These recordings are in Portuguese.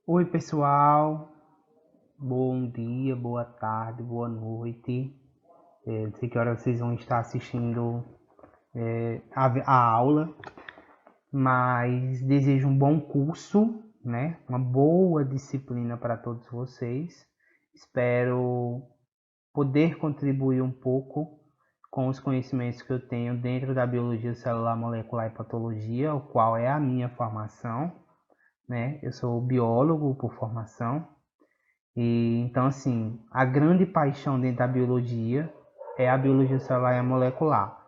Oi, pessoal. Bom dia, boa tarde, boa noite. Não sei que hora vocês vão estar assistindo a aula, mas desejo um bom curso, né? Uma boa disciplina para todos vocês. Espero poder contribuir um pouco com os conhecimentos que eu tenho dentro da biologia celular, molecular e patologia, o qual é a minha formação, né? Eu sou biólogo por formação. E então, assim, a grande paixão dentro da biologia é a biologia celular e molecular,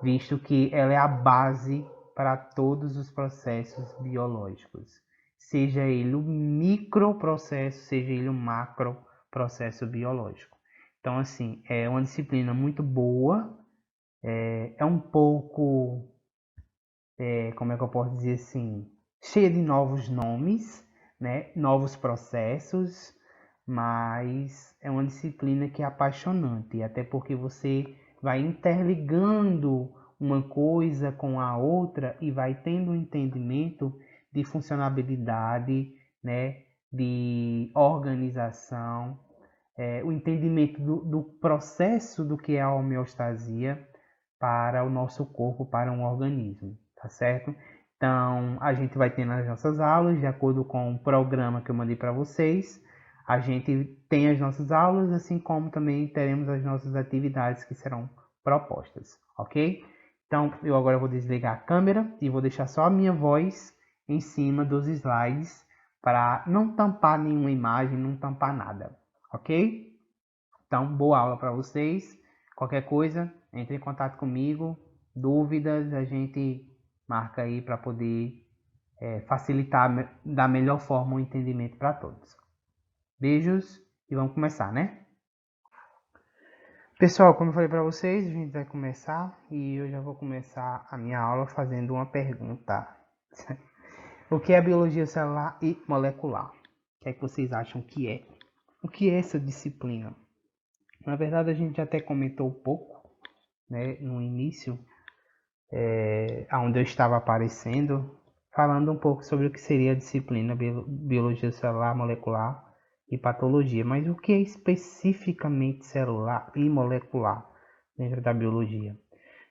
visto que ela é a base para todos os processos biológicos, seja ele um microprocesso, seja ele um macroprocesso biológico. Então, assim, é uma disciplina muito boa, é um pouco, como é que eu posso dizer assim, cheia de novos nomes, né? Novos processos, mas é uma disciplina que é apaixonante, até porque você vai interligando uma coisa com a outra e vai tendo um entendimento de funcionalidade, né? De organização, o entendimento do processo do que é a homeostasia para o nosso corpo, para um organismo, tá certo? Então, a gente vai ter nas nossas aulas, de acordo com o programa que eu mandei para vocês, a gente tem as nossas aulas, assim como também teremos as nossas atividades que serão propostas, ok? Então, eu agora vou desligar a câmera e vou deixar só a minha voz em cima dos slides para não tampar nenhuma imagem, não tampar nada, ok? Então, boa aula para vocês. Qualquer coisa, entre em contato comigo. Dúvidas, a gente marca aí para poder facilitar da melhor forma o entendimento para todos. Beijos e vamos começar, né? Pessoal, como eu falei para vocês, a gente vai começar e eu já vou começar a minha aula fazendo uma pergunta. O que é biologia celular e molecular? O que é que vocês acham que é? O que é essa disciplina? Na verdade, a gente até comentou um pouco, né, no início, onde eu estava aparecendo, falando um pouco sobre o que seria a disciplina biologia celular, molecular e patologia. Mas o que é especificamente celular e molecular dentro da biologia?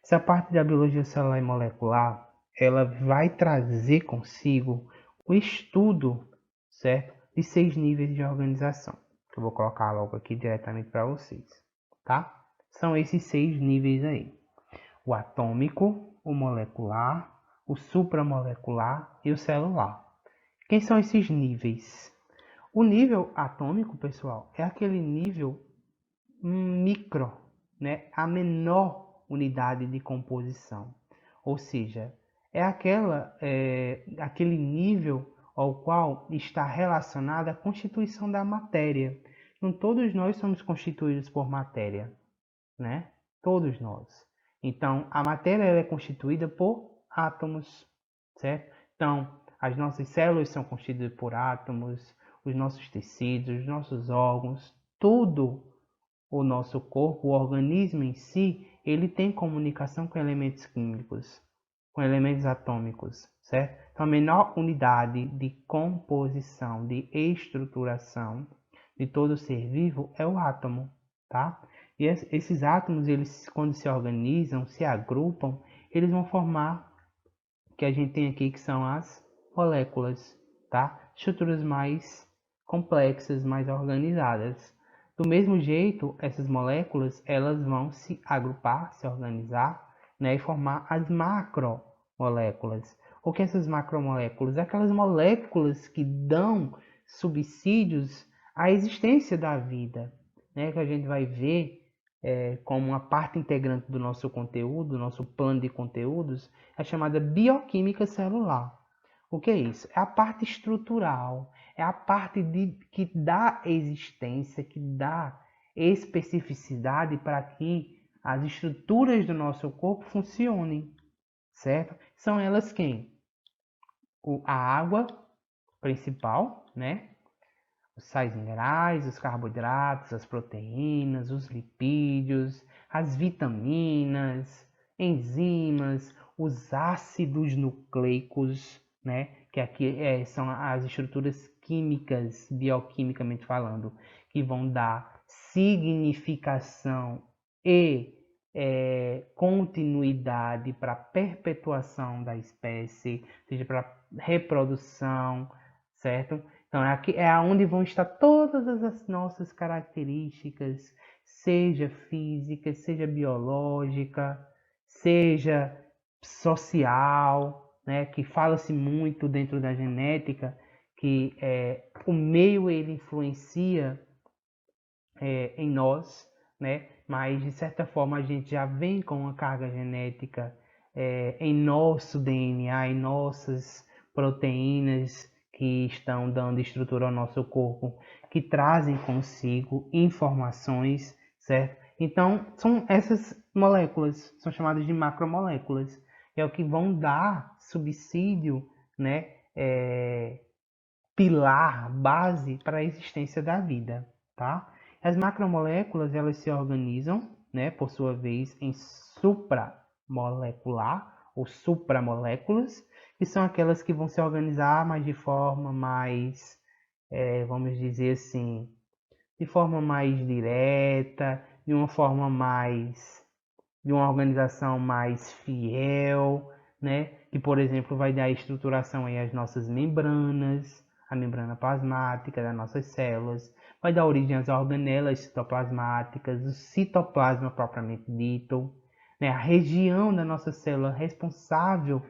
Essa parte da biologia celular e molecular, ela vai trazer consigo o estudo, certo, de 6 níveis de organização. Eu vou colocar logo aqui diretamente para vocês, tá? São esses 6 níveis aí: o atômico, o molecular, o supramolecular e o celular. Quem são esses níveis? O nível atômico, pessoal, é aquele nível micro, né? A menor unidade de composição. Ou seja, aquele nível ao qual está relacionada a constituição da matéria. Então, todos nós somos constituídos por matéria, né? Todos nós. Então, a matéria é constituída por átomos, certo? Então, as nossas células são constituídas por átomos, os nossos tecidos, os nossos órgãos, tudo o nosso corpo, o organismo em si, ele tem comunicação com elementos químicos, com elementos atômicos, certo? Então, a menor unidade de composição, de estruturação de todo ser vivo é o átomo, tá? E esses átomos, eles quando se organizam, se agrupam, eles vão formar o que a gente tem aqui que são as moléculas, tá? Estruturas mais complexas, mais organizadas. Do mesmo jeito, essas moléculas, elas vão se agrupar, se organizar, né, e formar as macromoléculas. O que essas macromoléculas? Aquelas moléculas que dão subsídios à existência da vida, né, que a gente vai ver como uma parte integrante do nosso conteúdo, do nosso plano de conteúdos, é chamada bioquímica celular. O que é isso? É a parte estrutural, é a parte que dá existência, que dá especificidade para que as estruturas do nosso corpo funcionem, certo? São elas quem? A água principal, né? Os sais minerais, os carboidratos, as proteínas, os lipídios, as vitaminas, enzimas, os ácidos nucleicos, né? que aqui são as estruturas químicas, bioquimicamente falando, que vão dar significação e continuidade para a perpetuação da espécie, seja para reprodução, certo? Então aqui é onde vão estar todas as nossas características, seja física, seja biológica, seja social, né? Que fala-se muito dentro da genética que o meio ele influencia em nós, né? Mas de certa forma a gente já vem com uma carga genética em nosso DNA, em nossas proteínas que estão dando estrutura ao nosso corpo, que trazem consigo informações, certo? Então, são essas moléculas, são chamadas de macromoléculas, é o que vão dar subsídio, né? Pilar, base para a existência da vida, tá? As macromoléculas, elas se organizam, né, por sua vez, em supramolecular ou supramoléculas, que são aquelas que vão se organizar, mas de forma mais, vamos dizer assim, de forma mais direta, de uma forma mais, de uma organização mais fiel, né? Que, por exemplo, vai dar estruturação aí às nossas membranas, a membrana plasmática das nossas células, vai dar origem às organelas citoplasmáticas, o citoplasma propriamente dito, né? A região da nossa célula responsável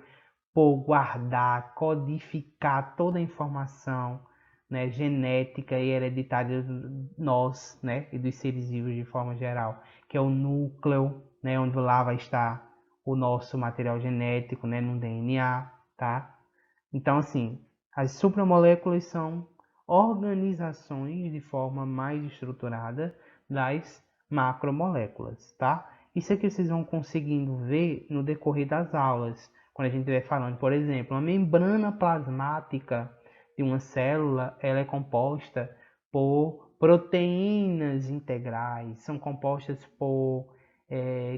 por guardar, codificar toda a informação, né, genética e hereditária de nós, né, e dos seres vivos de forma geral, que é o núcleo, né, onde lá vai estar o nosso material genético, né, no DNA, tá? Então, assim, as supramoléculas são organizações de forma mais estruturada das macromoléculas, tá? Isso aqui vocês vão conseguindo ver no decorrer das aulas, quando a gente estiver falando, por exemplo, a membrana plasmática de uma célula, ela é composta por proteínas integrais, são compostas por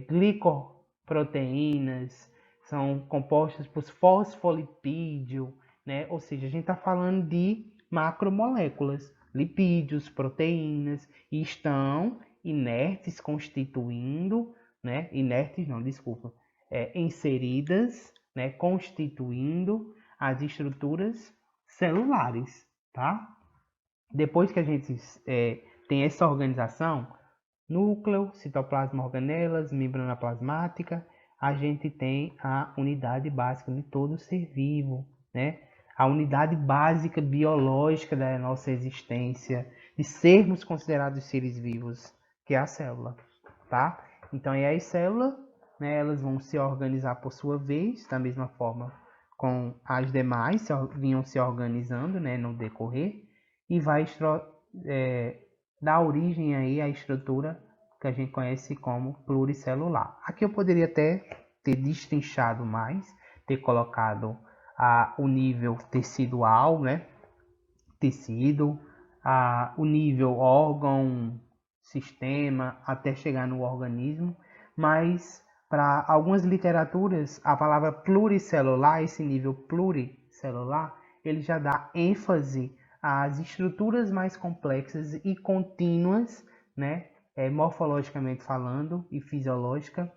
glicoproteínas, são compostas por fosfolipídio, né? Ou seja, a gente está falando de macromoléculas, lipídios, proteínas, e estão inertes constituindo, né? Inertes não, desculpa, inseridas, né? Constituindo as estruturas celulares, tá? Depois que a gente tem essa organização, núcleo, citoplasma, organelas, membrana plasmática, a gente tem a unidade básica de todo ser vivo, né? A unidade básica biológica da nossa existência, de sermos considerados seres vivos, que é a célula, tá? Então, as células, né, elas vão se organizar por sua vez, da mesma forma com as demais vinham se organizando, né, no decorrer, e vai dar origem aí à estrutura que a gente conhece como pluricelular. Aqui eu poderia até ter destrinchado mais, ter colocado o nível tecidual, né? Tecido, o nível órgão, sistema, até chegar no organismo, mas para algumas literaturas, a palavra pluricelular, esse nível pluricelular, ele já dá ênfase às estruturas mais complexas e contínuas, né? Morfologicamente falando e fisiológica,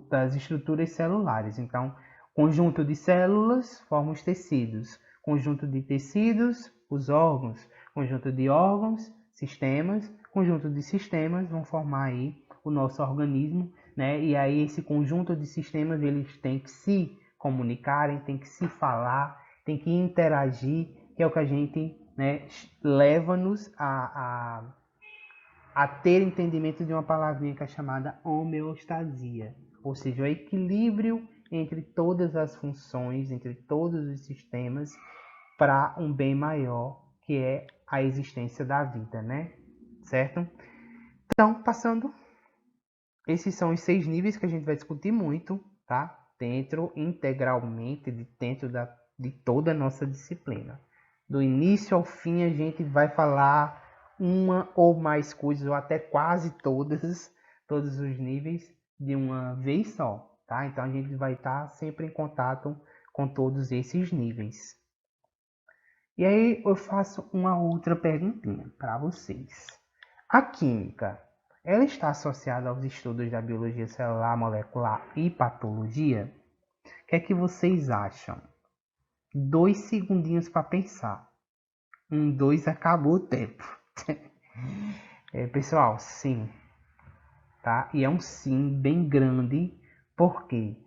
das estruturas celulares. Então, conjunto de células forma os tecidos, conjunto de tecidos, os órgãos, conjunto de órgãos, sistemas, conjunto de sistemas vão formar aí o nosso organismo, né? E aí esse conjunto de sistemas eles têm que se comunicarem, têm que se falar, têm que interagir, que é o que a gente, né, leva-nos a ter entendimento de uma palavrinha que é chamada homeostasia, ou seja, o equilíbrio entre todas as funções, entre todos os sistemas, para um bem maior, que é a existência da vida, né? Certo? Então, passando, esses são os 6 níveis que a gente vai discutir muito, tá? Integralmente, dentro de toda a nossa disciplina. Do início ao fim, a gente vai falar uma ou mais coisas, ou até quase todos os níveis de uma vez só, tá? Então a gente vai estar sempre em contato com todos esses níveis. E aí eu faço uma outra perguntinha para vocês. A química, ela está associada aos estudos da biologia celular, molecular e patologia? O que é que vocês acham? 2 segundinhos para pensar. 1, 2, acabou o tempo. Pessoal, sim, tá? E é um sim bem grande, porque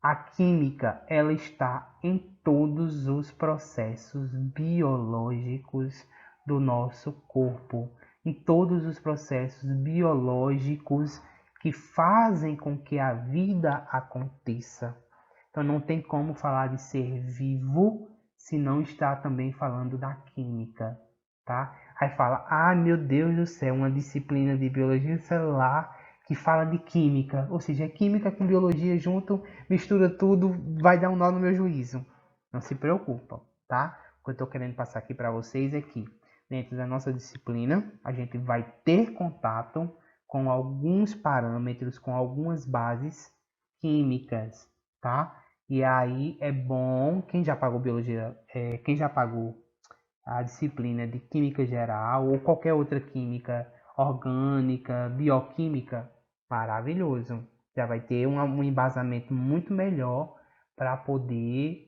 a química ela está em todos os processos biológicos do nosso corpo, em todos os processos biológicos que fazem com que a vida aconteça. Então não tem como falar de ser vivo se não está também falando da química, tá? Aí fala, ah, meu Deus do céu, uma disciplina de biologia celular que fala de química, ou seja, química com biologia junto, mistura tudo, vai dar um nó no meu juízo. Não se preocupa, tá? O que eu estou querendo passar aqui para vocês é que dentro da nossa disciplina, a gente vai ter contato com alguns parâmetros, com algumas bases químicas, tá? E aí é bom, quem já pagou biologia, quem já pagou a disciplina de química geral ou qualquer outra química orgânica, bioquímica, maravilhoso. Já vai ter um embasamento muito melhor para poder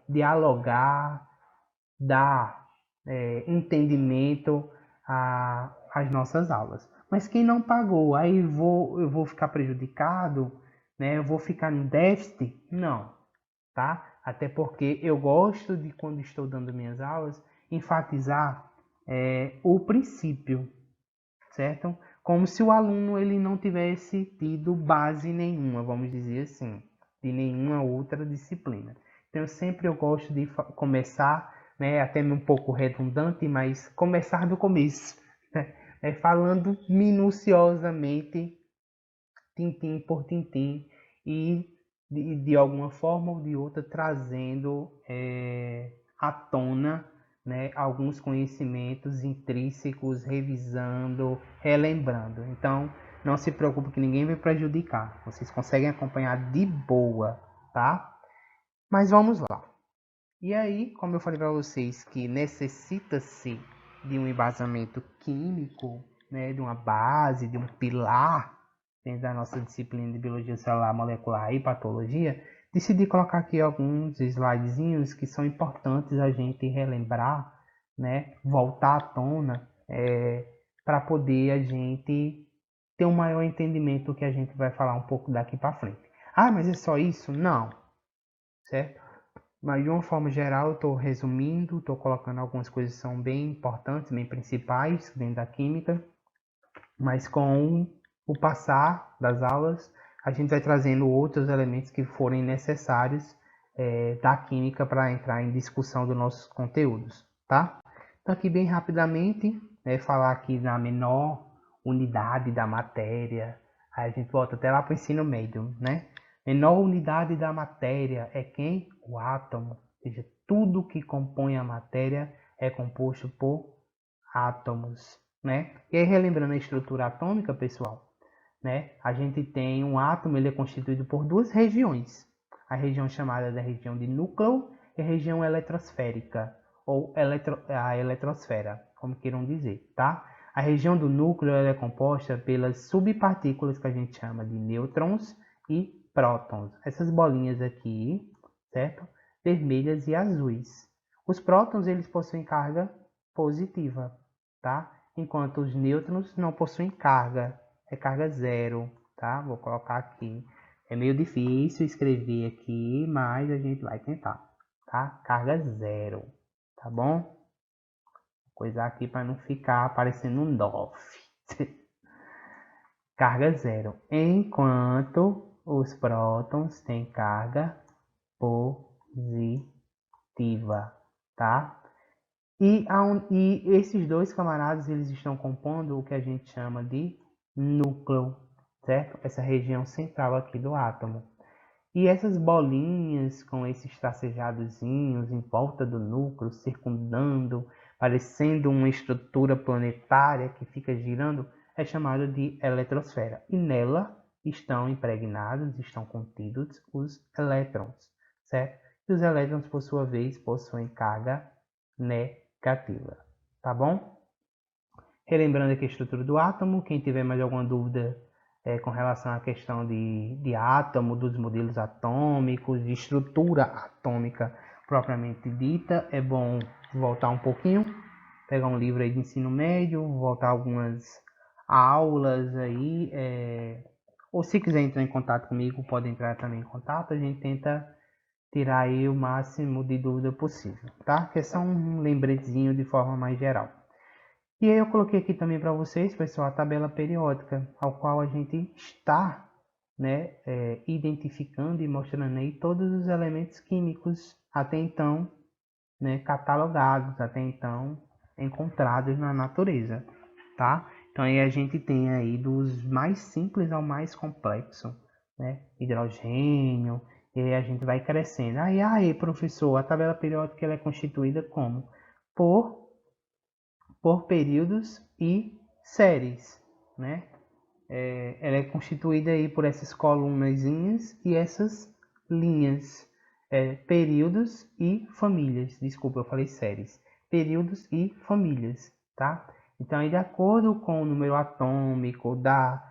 dialogar, dar entendimento às nossas aulas. Mas quem não pagou, aí eu vou ficar prejudicado, né? Eu vou ficar no déficit? Não, tá? Até porque eu gosto de, quando estou dando minhas aulas, enfatizar o princípio, certo? Como se o aluno ele não tivesse tido base nenhuma, vamos dizer assim, de nenhuma outra disciplina. Então eu gosto de começar, né, até um pouco redundante, mas começar do começo, né, falando minuciosamente, tintim por tintim, e de alguma forma ou de outra trazendo à tona, né, alguns conhecimentos intrínsecos, revisando, relembrando. Então, não se preocupe que ninguém vai prejudicar. Vocês conseguem acompanhar de boa, tá? Mas vamos lá. E aí, como eu falei para vocês que necessita-se de um embasamento químico, né, de uma base, de um pilar dentro da nossa disciplina de biologia celular, molecular e patologia, decidi colocar aqui alguns slidezinhos que são importantes a gente relembrar, né, voltar à tona, para poder a gente ter um maior entendimento do que a gente vai falar um pouco daqui para frente. Ah, mas é só isso? Não, certo? Mas de uma forma geral, eu estou resumindo, estou colocando algumas coisas que são bem importantes, bem principais dentro da química, mas com o passar das aulas, a gente vai trazendo outros elementos que forem necessários da química para entrar em discussão dos nossos conteúdos, tá? Então aqui bem rapidamente, falar aqui na menor unidade da matéria, aí a gente volta até lá para o ensino médio, né? Menor unidade da matéria é quem? O átomo. Ou seja, tudo que compõe a matéria é composto por átomos, né? E aí, relembrando a estrutura atômica, pessoal, né? A gente tem um átomo, ele é constituído por duas regiões. A região chamada da região de núcleo e a região eletrosférica, ou a eletrosfera, como queiram dizer, tá? A região do núcleo ela é composta pelas subpartículas que a gente chama de nêutrons e prótons. Essas bolinhas aqui, certo? Vermelhas e azuis. Os prótons eles possuem carga positiva, tá? Enquanto os nêutrons não possuem carga, é carga zero, tá? Vou colocar aqui. É meio difícil escrever aqui, mas a gente vai tentar, tá? Carga zero, tá bom? Vou coisar aqui para não ficar aparecendo um DOF. Carga zero, enquanto os prótons têm carga positiva, tá? E esses dois camaradas eles estão compondo o que a gente chama de núcleo, certo? Essa região central aqui do átomo. E essas bolinhas com esses tracejadozinhos em volta do núcleo, circundando, parecendo uma estrutura planetária que fica girando, é chamada de eletrosfera. E nela estão impregnados, estão contidos os elétrons, certo? E os elétrons, por sua vez, possuem carga negativa, tá bom? Relembrando aqui a estrutura do átomo, quem tiver mais alguma dúvida com relação à questão de átomo, dos modelos atômicos, de estrutura atômica propriamente dita, é bom voltar um pouquinho, pegar um livro aí de ensino médio, voltar algumas aulas aí, ou se quiser entrar em contato comigo, pode entrar também em contato, a gente tenta tirar aí o máximo de dúvida possível, tá? Que é só um lembretezinho de forma mais geral. E aí eu coloquei aqui também para vocês, pessoal, a tabela periódica, ao qual a gente está, né, identificando e mostrando aí todos os elementos químicos até então, né, catalogados, até então encontrados na natureza, tá? Então aí a gente tem aí dos mais simples ao mais complexo, né? Hidrogênio, e aí a gente vai crescendo. Aí, professor, a tabela periódica ela é constituída como? Por períodos e séries, né? Ela é constituída aí por essas colunazinhas e essas linhas, períodos e famílias. Desculpa, eu falei séries. Períodos e famílias, tá? Então, aí, de acordo com o número atômico, da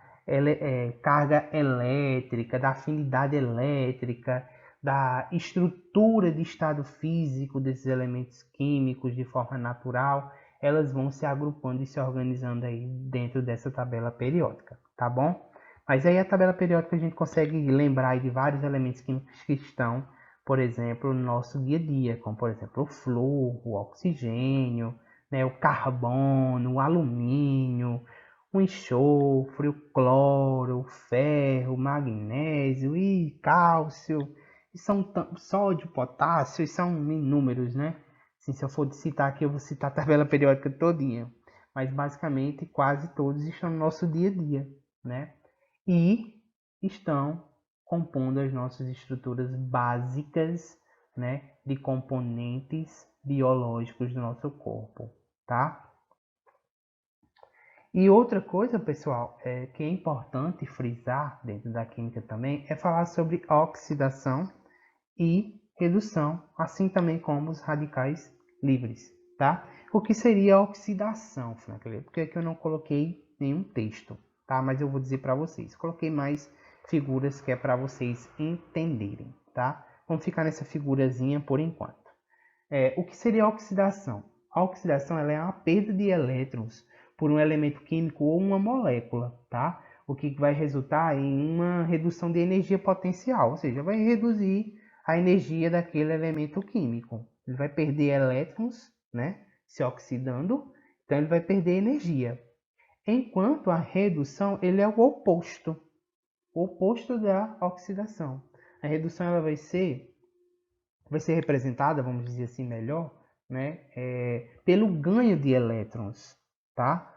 carga elétrica, da afinidade elétrica, da estrutura de estado físico desses elementos químicos de forma natural, elas vão se agrupando e se organizando aí dentro dessa tabela periódica, tá bom? Mas aí a tabela periódica a gente consegue lembrar aí de vários elementos químicos que estão, por exemplo, no nosso dia a dia, como por exemplo o flúor, o oxigênio, né, o carbono, o alumínio, o enxofre, o cloro, o ferro, o magnésio e cálcio, e são sódio, potássio, e são inúmeros, né? Assim, se eu for citar aqui, eu vou citar a tabela periódica todinha. Mas basicamente quase todos estão no nosso dia a dia, né? E estão compondo as nossas estruturas básicas, né, de componentes biológicos do nosso corpo, tá? E outra coisa, pessoal, que é importante frisar dentro da química também, é falar sobre oxidação e redução, assim também como os radicais livres, tá? O que seria a oxidação, Franklin? Porque aqui eu não coloquei nenhum texto, tá? Mas eu vou dizer para vocês. Coloquei mais figuras que é para vocês entenderem, tá? Vamos ficar nessa figurazinha por enquanto. O que seria a oxidação? A oxidação ela é uma perda de elétrons por um elemento químico ou uma molécula, tá? O que vai resultar em uma redução de energia potencial, ou seja, vai reduzir a energia daquele elemento químico. Ele vai perder elétrons, né? Se oxidando, então ele vai perder energia. Enquanto a redução ele é o oposto da oxidação. A redução ela vai ser representada, vamos dizer assim, melhor, né, pelo ganho de elétrons, tá?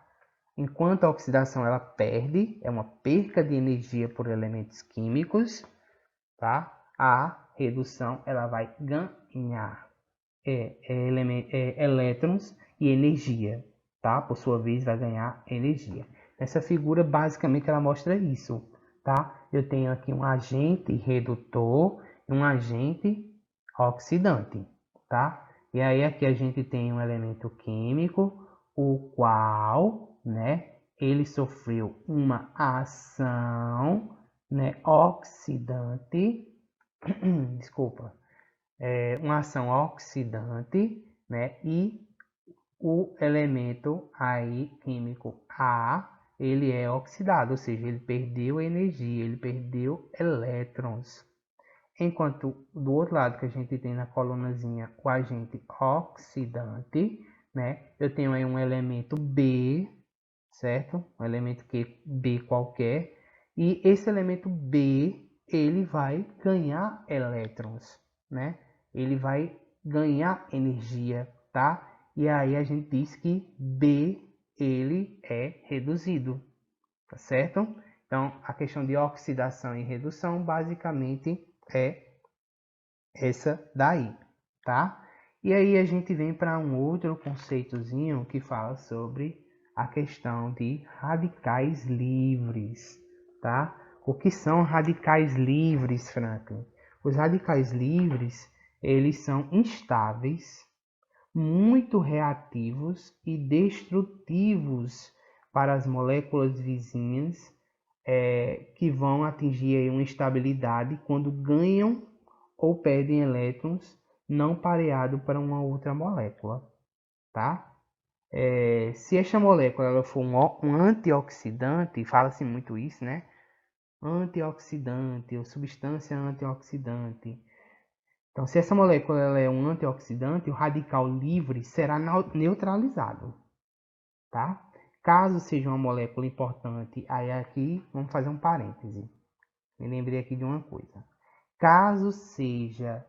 Enquanto a oxidação ela perde, é uma perca de energia por elementos químicos, tá? A redução ela vai ganhar elétrons e energia, tá? Por sua vez vai ganhar energia. Essa figura basicamente ela mostra isso, tá? Eu tenho aqui um agente redutor e um agente oxidante, tá? E aí aqui a gente tem um elemento químico, o qual, né, ele sofreu uma ação, né, oxidante, desculpa, uma ação oxidante, né, e o elemento aí químico A, ele é oxidado, ou seja, ele perdeu energia, ele perdeu elétrons. Enquanto do outro lado que a gente tem na colunazinha o agente oxidante, né? Eu tenho aí um elemento B, certo? Um elemento que B qualquer. E esse elemento B, ele vai ganhar elétrons, né? Ele vai ganhar energia, tá? E aí a gente diz que B, ele é reduzido, tá certo? Então, a questão de oxidação e redução basicamente é essa daí, tá? E aí a gente vem para um outro conceitozinho que fala sobre a questão de radicais livres, tá? O que são radicais livres, Franklin? Os radicais livres, eles são instáveis, muito reativos e destrutivos para as moléculas vizinhas, que vão atingir aí uma estabilidade quando ganham ou perdem elétrons não pareado para uma outra molécula, tá? Se esta molécula ela for um antioxidante, fala-se muito isso, né? Antioxidante ou substância antioxidante. Então, se essa molécula ela é um antioxidante, o radical livre será neutralizado, tá? Caso seja uma molécula importante, aí aqui vamos fazer um parêntese. Me lembrei aqui de uma coisa. Caso seja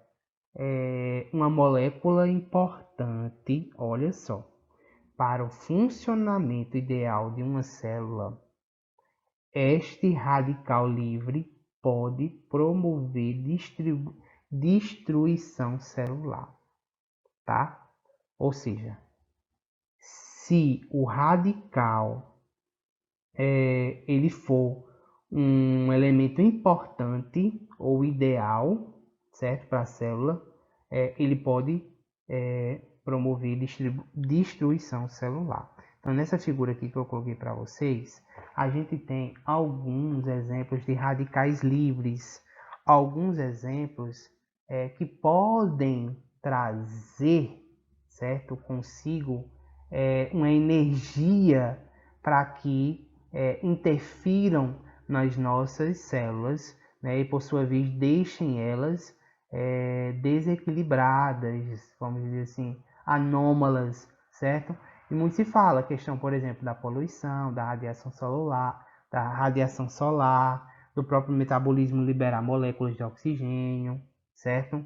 uma molécula importante, olha só, para o funcionamento ideal de uma célula, este radical livre pode promover destruição celular, tá? Ou seja, se o radical ele for um elemento importante ou ideal, certo, para a célula, ele pode promover destruição celular. Então, nessa figura aqui que eu coloquei para vocês, a gente tem alguns exemplos de radicais livres, alguns exemplos que podem trazer, certo, consigo uma energia para que interfiram nas nossas células, né, e por sua vez deixem elas desequilibradas, vamos dizer assim, anômalas, certo? E muito se fala a questão, por exemplo, da poluição, da radiação solar, do próprio metabolismo liberar moléculas de oxigênio, certo?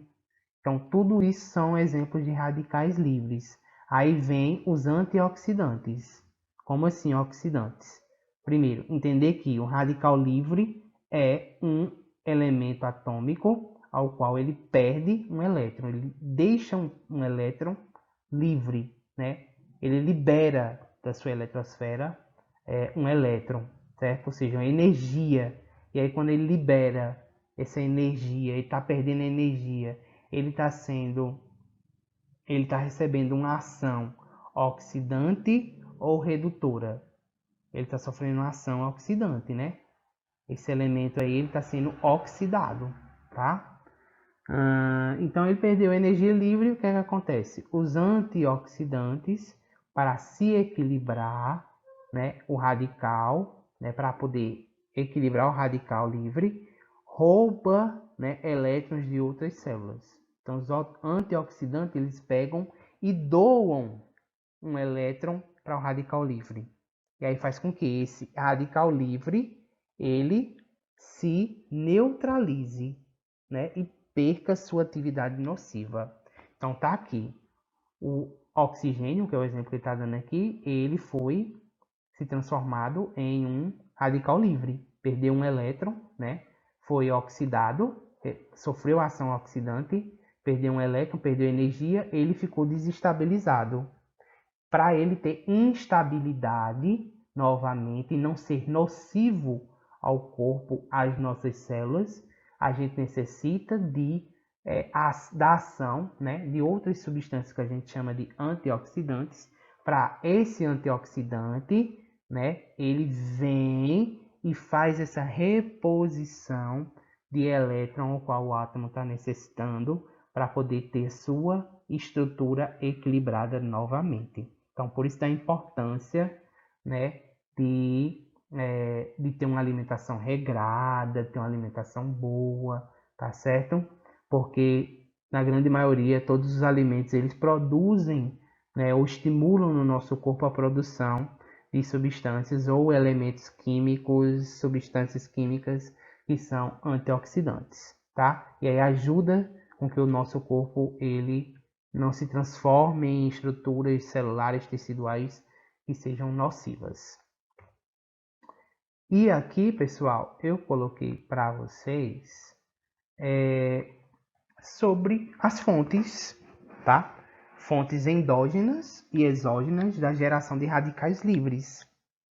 Então, tudo isso são exemplos de radicais livres. Aí vem os antioxidantes. Como assim oxidantes? Primeiro, entender que o radical livre é um elemento atômico ao qual ele perde um elétron. Ele deixa um elétron livre, né? Ele libera da sua eletrosfera um elétron, certo? Ou seja, uma energia. E aí, quando ele libera essa energia, ele está perdendo energia, ele está recebendo uma ação oxidante ou redutora. Ele está sofrendo uma ação oxidante, né? Esse elemento aí ele está sendo oxidado, tá? Então ele perdeu energia livre. O que é que acontece? Os antioxidantes, para se equilibrar, né, o radical, né, para poder equilibrar o radical livre, rouba, né, elétrons de outras células. Então os antioxidantes eles pegam e doam um elétron para o radical livre. E aí faz com que esse radical livre ele se neutralize, né, e perca sua atividade nociva. Então tá aqui o oxigênio, que é o exemplo que ele está dando aqui, ele foi se transformado em um radical livre, perdeu um elétron, né? Foi oxidado, sofreu ação oxidante, perdeu um elétron, perdeu energia, ele ficou desestabilizado. Para ele ter instabilidade novamente e não ser nocivo ao corpo, às nossas células, a gente necessita da ação, né, de outras substâncias que a gente chama de antioxidantes. Para esse antioxidante, né, ele vem e faz essa reposição de elétron, o qual o átomo está necessitando para poder ter sua estrutura equilibrada novamente. Então, por isso a importância, né, de ter uma alimentação regrada, ter uma alimentação boa, tá certo? Porque, na grande maioria, todos os alimentos, eles produzem, né, ou estimulam no nosso corpo a produção de substâncias ou elementos químicos, substâncias químicas que são antioxidantes, tá? E aí ajuda com que o nosso corpo, ele não se transforme em estruturas celulares teciduais que sejam nocivas. E aqui, pessoal, eu coloquei para vocês sobre as fontes, tá? Fontes endógenas e exógenas da geração de radicais livres.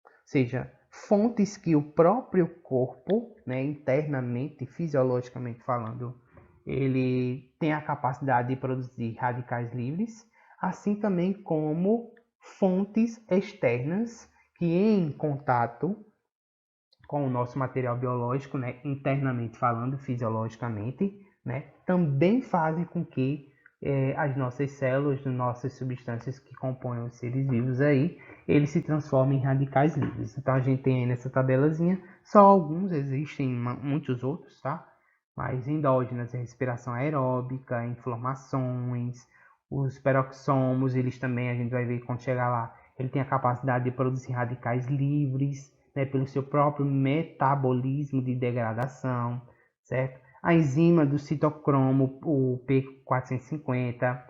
Ou seja, fontes que o próprio corpo, né, internamente, fisiologicamente falando, ele tem a capacidade de produzir radicais livres, assim também como fontes externas que em contato com o nosso material biológico, né, internamente falando, fisiologicamente, né, também fazem com que as nossas células, nossas substâncias que compõem os seres vivos aí, eles se transformem em radicais livres. Então a gente tem aí nessa tabelazinha só alguns, existem muitos outros, tá? Mas endógenas, a respiração aeróbica, inflamações, os peroxomos, eles também, a gente vai ver quando chegar lá, ele tem a capacidade de produzir radicais livres, né, pelo seu próprio metabolismo de degradação, certo? A enzima do citocromo, o P450,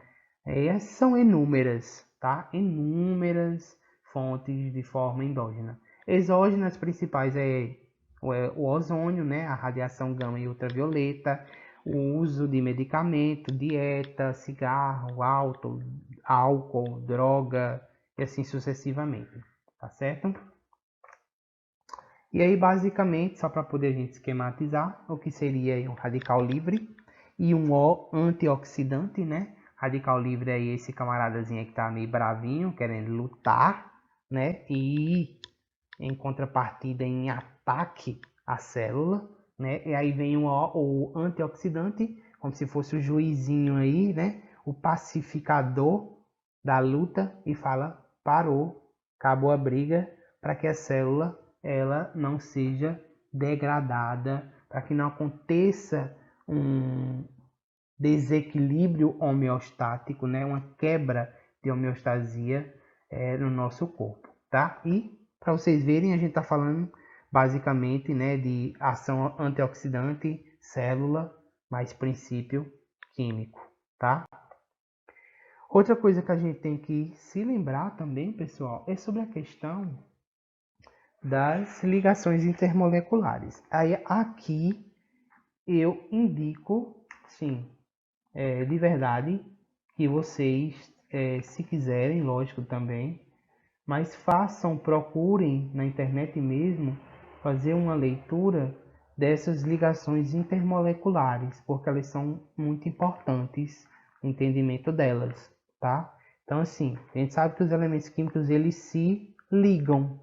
são inúmeras, tá? Inúmeras fontes de forma endógena. Exógenas principais o ozônio, né, a radiação gama e ultravioleta, o uso de medicamento, dieta, cigarro, álcool, droga e assim sucessivamente, tá certo? E aí, basicamente, só para poder a gente esquematizar, o que seria um radical livre e um antioxidante, né? Radical livre é esse camaradazinho que tá meio bravinho, querendo lutar, né? E em contrapartida, em ataque à célula, né? E aí vem o antioxidante, como se fosse o juizinho aí, né? O pacificador da luta e fala, parou, acabou a briga, para que a célula ela não seja degradada, para que não aconteça um desequilíbrio homeostático, né? Uma quebra de homeostasia no nosso corpo, tá? E para vocês verem, a gente está falando basicamente, né, de ação antioxidante, célula, mais princípio químico, tá? Outra coisa que a gente tem que se lembrar também, pessoal, é sobre a questão das ligações intermoleculares. Aí aqui eu indico, sim, de verdade, que vocês, se quiserem, lógico também, mas façam, procurem na internet mesmo fazer uma leitura dessas ligações intermoleculares, porque elas são muito importantes no entendimento delas, tá? Então, assim, a gente sabe que os elementos químicos eles se ligam,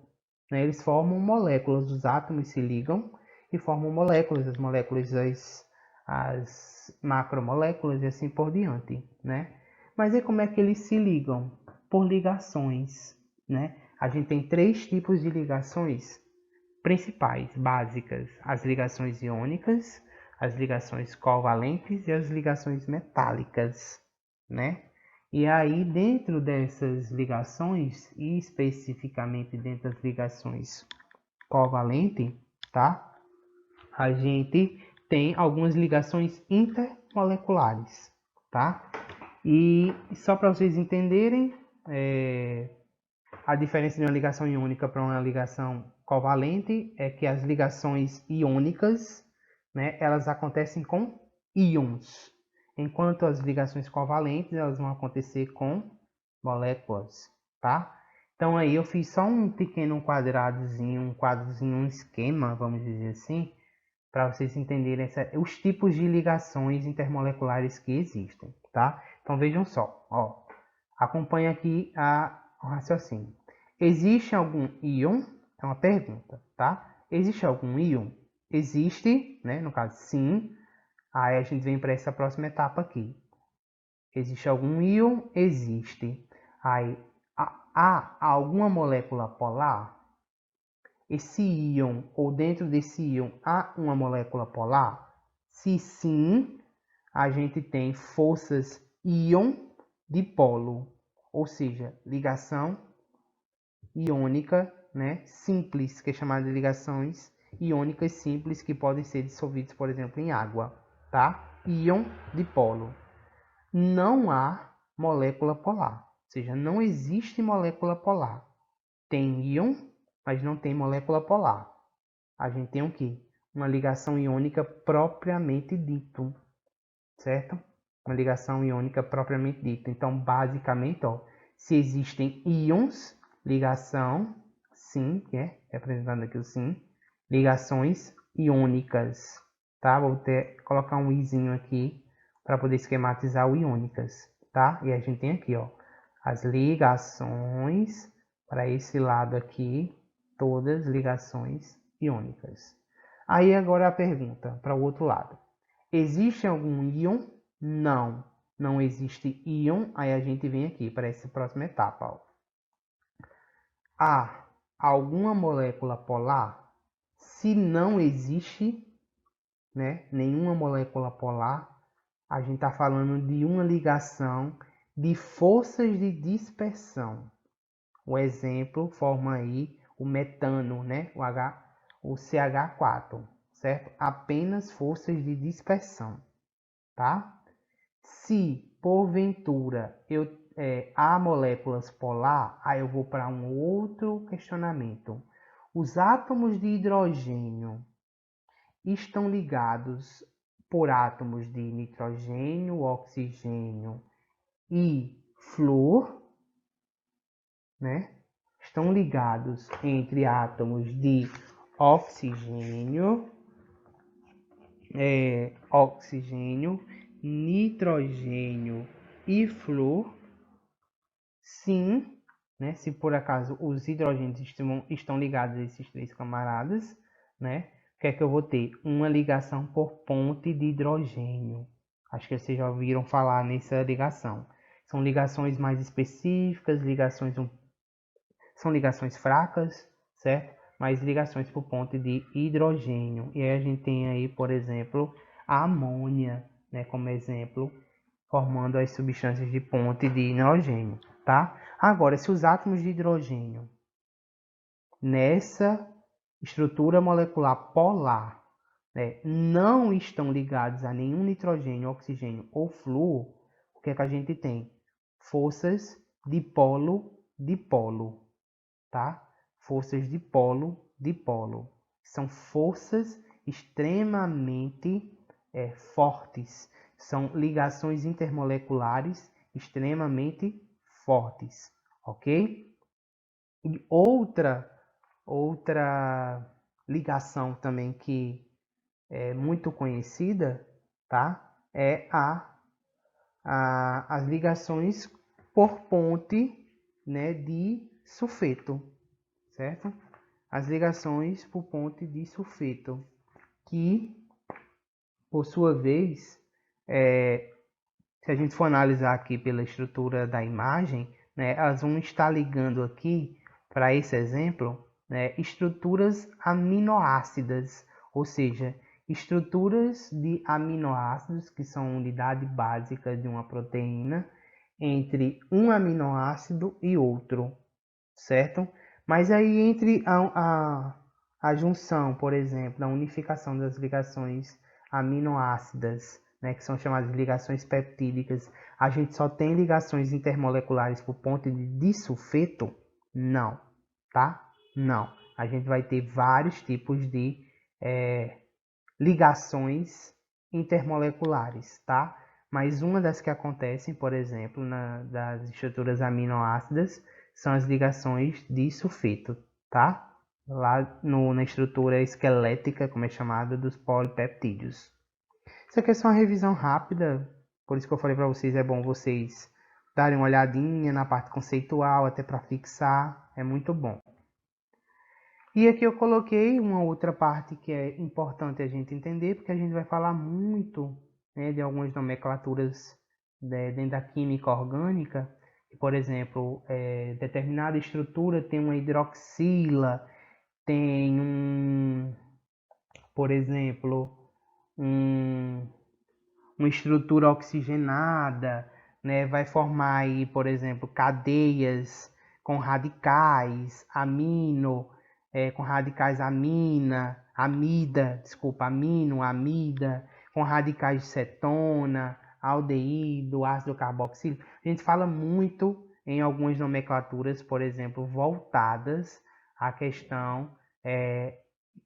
né? Eles formam moléculas, os átomos se ligam e formam moléculas, as moléculas, as macromoléculas e assim por diante, né? Mas e como é que eles se ligam? Por ligações, né? A gente tem três tipos de ligações principais, básicas: as ligações iônicas, as ligações covalentes e as ligações metálicas, né? E aí, dentro dessas ligações, e especificamente dentro das ligações covalentes, tá? A gente tem algumas ligações intermoleculares, tá? E só para vocês entenderem, a diferença de uma ligação iônica para uma ligação covalente é que as ligações iônicas, né, elas acontecem com íons, enquanto as ligações covalentes elas vão acontecer com moléculas, tá? Então aí eu fiz só um pequeno quadrozinho, um esquema, vamos dizer assim, para vocês entenderem os tipos de ligações intermoleculares que existem, tá? Então vejam só, ó, acompanha aqui o raciocínio. Existe algum íon? É uma pergunta, tá? Existe algum íon? Existe, né? No caso, sim. Aí a gente vem para essa próxima etapa aqui. Existe algum íon? Existe. Aí, há alguma molécula polar? Esse íon, ou dentro desse íon, há uma molécula polar? Se sim, a gente tem forças íon dipolo, ou seja, ligação iônica, né, simples, que é chamada de ligações iônicas simples, que podem ser dissolvidas, por exemplo, em água, tá? Íon dipolo. Não há molécula polar, ou seja, não existe molécula polar. Tem íon, mas não tem molécula polar. A gente tem o quê? Uma ligação iônica propriamente dito, certo? Uma ligação iônica propriamente dita. Então, basicamente, ó, se existem íons, ligação Sim, que é representando aqui o sim. Ligações iônicas, tá? Vou colocar um izinho aqui para poder esquematizar o iônicas, tá? E a gente tem aqui, ó, as ligações para esse lado aqui, todas ligações iônicas. Aí agora a pergunta para o outro lado. Existe algum íon? Não, não existe íon. Aí a gente vem aqui para essa próxima etapa, ó. Há alguma molécula polar? Se não existe, né, nenhuma molécula polar, a gente está falando de uma ligação de forças de dispersão. O exemplo forma aí o metano, né, o CH4, certo? Apenas forças de dispersão, tá? Se porventura há moléculas polar, aí eu vou para um outro questionamento. Os átomos de hidrogênio estão ligados por átomos de nitrogênio, oxigênio e flúor, né? Estão ligados entre átomos de oxigênio, nitrogênio e flúor. Sim, né? Se por acaso os hidrogênios estão ligados a esses três camaradas, né? O que é que eu vou ter? Uma ligação por ponte de hidrogênio. Acho que vocês já ouviram falar nessa ligação. São ligações mais específicas, são ligações fracas, certo? Mas ligações por ponte de hidrogênio. E aí a gente tem aí, por exemplo, a amônia, né, como exemplo, formando as substâncias de ponte de hidrogênio, tá? Agora, se os átomos de hidrogênio nessa estrutura molecular polar, né, não estão ligados a nenhum nitrogênio, oxigênio ou flúor, o que é que a gente tem? Forças dipolo-dipolo, tá? Forças dipolo-dipolo. São forças extremamente fortes. São ligações intermoleculares extremamente fortes, ok? E outra ligação também que é muito conhecida, tá? É as ligações por ponte, né, de sulfeto, certo? As ligações por ponte de sulfeto, que, por sua vez, se a gente for analisar aqui pela estrutura da imagem, né, elas vão estar ligando aqui, para esse exemplo, né, estruturas aminoácidas, ou seja, estruturas de aminoácidos, que são unidade básica de uma proteína, entre um aminoácido e outro, certo? Mas aí entre a junção, por exemplo, a unificação das ligações aminoácidas, né, que são chamadas de ligações peptídicas, a gente só tem ligações intermoleculares por ponte de disulfeto? Não, tá? Não. A gente vai ter vários tipos de ligações intermoleculares, tá? Mas uma das que acontecem, por exemplo, das estruturas aminoácidas, são as ligações de sulfeto, tá? Lá na estrutura esquelética, como é chamada, dos polipeptídeos. Isso aqui é só uma revisão rápida, por isso que eu falei para vocês, é bom vocês darem uma olhadinha na parte conceitual, até para fixar, é muito bom. E aqui eu coloquei uma outra parte que é importante a gente entender, porque a gente vai falar muito, né, de algumas nomenclaturas dentro da química orgânica. Por exemplo, determinada estrutura tem uma hidroxila, tem por exemplo, uma estrutura oxigenada, né, vai formar aí, por exemplo, cadeias com radicais, com radicais amino, amida, com radicais de cetona, aldeído, ácido carboxílico. A gente fala muito em algumas nomenclaturas, por exemplo, voltadas à questão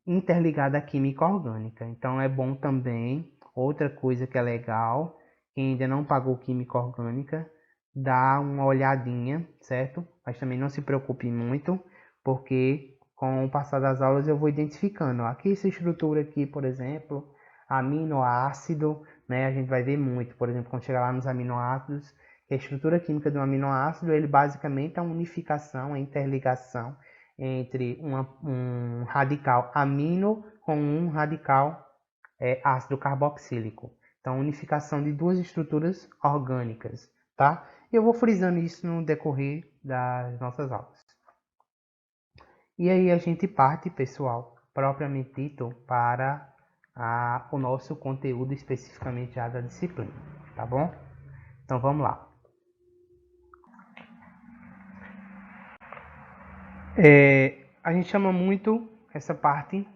interligada à química orgânica. Então é bom também, outra coisa que é legal, quem ainda não pagou química orgânica, dá uma olhadinha, certo? Mas também não se preocupe muito, porque com o passar das aulas eu vou identificando. Aqui essa estrutura aqui, por exemplo, aminoácido, né? A gente vai ver muito, por exemplo, quando chegar lá nos aminoácidos, que a estrutura química do aminoácido, ele basicamente é a unificação, a interligação entre um radical amino com um radical ácido carboxílico. Então, unificação de duas estruturas orgânicas, tá? Eu vou frisando isso no decorrer das nossas aulas. E aí a gente parte, pessoal, propriamente dito, para o nosso conteúdo especificamente já da disciplina, tá bom? Então vamos lá. A gente chama muito essa parte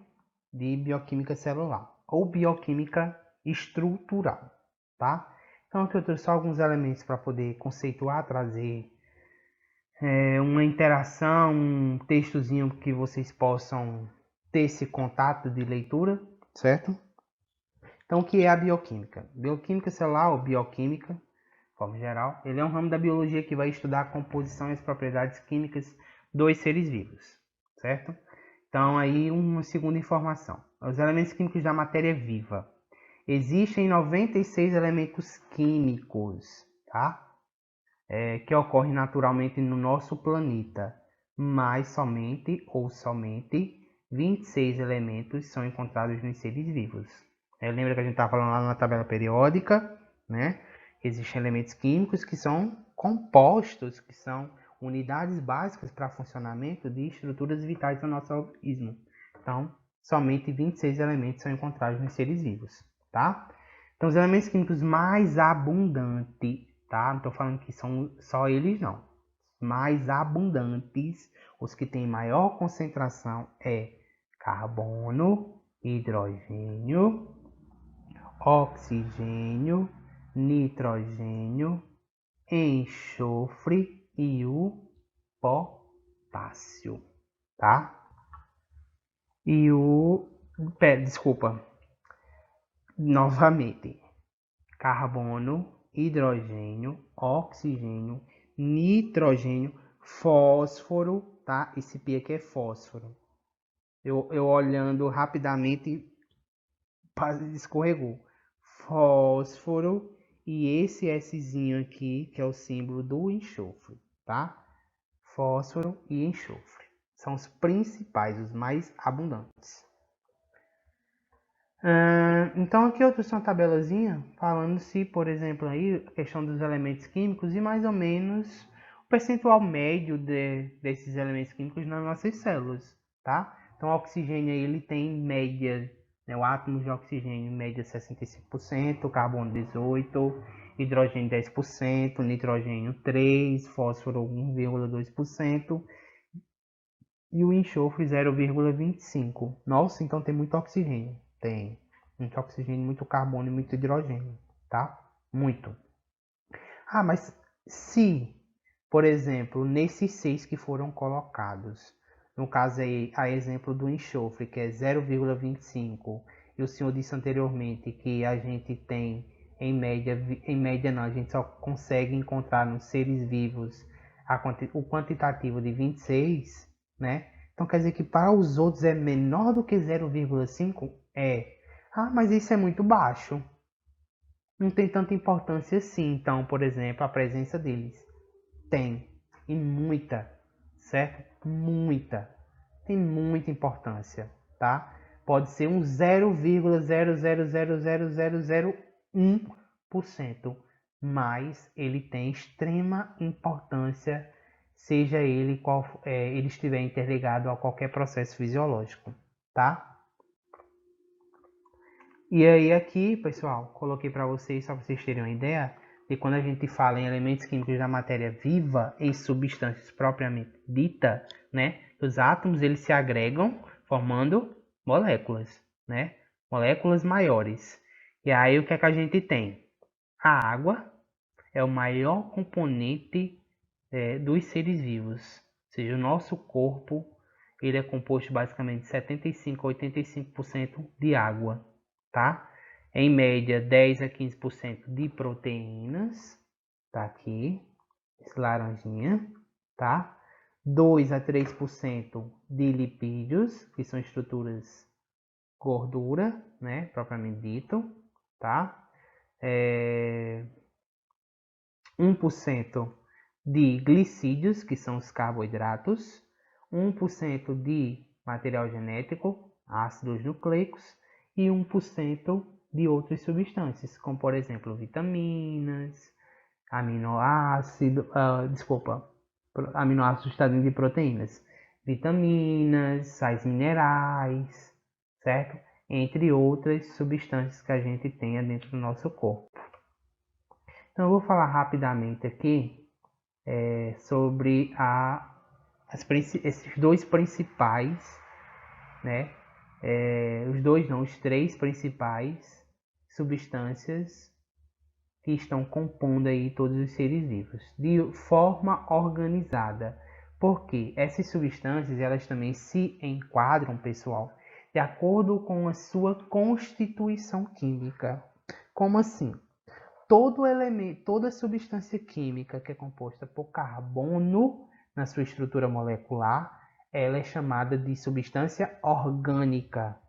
de bioquímica celular ou bioquímica estrutural, tá? Então aqui eu trouxe só alguns elementos para poder conceituar, trazer uma interação, um textozinho que vocês possam ter esse contato de leitura, certo? Então, o que é a bioquímica? Bioquímica celular ou bioquímica, de forma geral, ele é um ramo da biologia que vai estudar a composição e as propriedades químicas dos seres vivos, certo? Então, aí uma segunda informação. Os elementos químicos da matéria viva. Existem 96 elementos químicos, tá? Que ocorrem naturalmente no nosso planeta, mas somente 26 elementos são encontrados nos seres vivos. Lembra que a gente estava falando lá na tabela periódica, né? Existem elementos químicos que são compostos, que são unidades básicas para funcionamento de estruturas vitais do nosso organismo. Então, somente 26 elementos são encontrados nos seres vivos, tá? Então, os elementos químicos mais abundantes, tá? Não estou falando que são só eles, não. Mais abundantes, os que têm maior concentração é carbono, hidrogênio, oxigênio, nitrogênio, enxofre e o potássio, tá? E desculpa, novamente, carbono, hidrogênio, oxigênio, nitrogênio, fósforo, tá? Esse P aqui é fósforo. Eu olhando rapidamente, escorregou. Fósforo e esse Szinho aqui, que é o símbolo do enxofre, tá? Fósforo e enxofre. São os principais, os mais abundantes. Então aqui eu trouxe uma tabelazinha falando se, por exemplo, aí a questão dos elementos químicos e mais ou menos o percentual médio desses elementos químicos nas nossas células, tá? Então o oxigênio aí, ele tem média, né, o átomo de oxigênio média 65%, carbono 18%, hidrogênio 10%, nitrogênio 3%, fósforo 1,2% e o enxofre 0,25%. Nossa, então tem muito oxigênio. Tem muito oxigênio, muito carbono e muito hidrogênio, tá? Muito. Ah, mas se, por exemplo, nesses 6 que foram colocados, no caso aí, a exemplo do enxofre, que é 0,25, e o senhor disse anteriormente que a gente tem, em média não, a gente só consegue encontrar nos seres vivos o quantitativo de 26, né? Então quer dizer que para os outros é menor do que 0,5? Ah, mas isso é muito baixo. Não tem tanta importância assim, então, por exemplo, a presença deles. Tem, e muita, certo? Muita. Tem muita importância, tá? Pode ser um 0,0000001%, mas ele tem extrema importância, seja ele ele estiver interligado a qualquer processo fisiológico, tá? E aí aqui, pessoal, coloquei para vocês, só para vocês terem uma ideia, de quando a gente fala em elementos químicos da matéria viva, em substâncias propriamente dita, né? Os átomos, eles se agregam formando moléculas, né? Moléculas maiores. E aí o que é que a gente tem? A água é o maior componente dos seres vivos. Ou seja, o nosso corpo, ele é composto basicamente de 75 a 85% de água, tá? Em média, 10 a 15% de proteínas, tá aqui, esse laranjinha, tá? 2 a 3% de lipídios, que são estruturas gordura, né, propriamente dito, tá? 1% de glicídios, que são os carboidratos, 1% de material genético, ácidos nucleicos, e 1% de outras substâncias, como por exemplo vitaminas, aminoácidos estados de proteínas, vitaminas, sais minerais, certo? Entre outras substâncias que a gente tenha dentro do nosso corpo. Então eu vou falar rapidamente aqui sobre esses dois principais, né? Os três principais substâncias que estão compondo aí todos os seres vivos de forma organizada. Porque essas substâncias elas também se enquadram, pessoal, de acordo com a sua constituição química. Como assim? Todo elemento, toda substância química que é composta por carbono na sua estrutura molecular, ela é chamada de substância orgânica,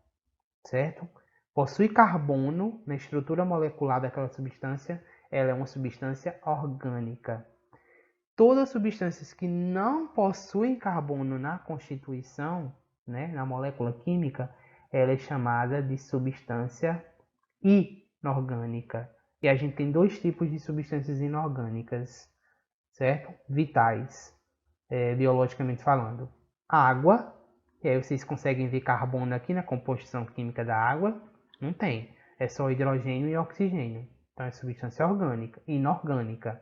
certo? Possui carbono na estrutura molecular daquela substância, ela é uma substância orgânica. Todas as substâncias que não possuem carbono na constituição, né, na molécula química, ela é chamada de substância inorgânica. E a gente tem dois tipos de substâncias inorgânicas, certo? Vitais, biologicamente falando. Água, e aí vocês conseguem ver carbono aqui na composição química da água? Não tem, é só hidrogênio e oxigênio. Então é substância orgânica, inorgânica.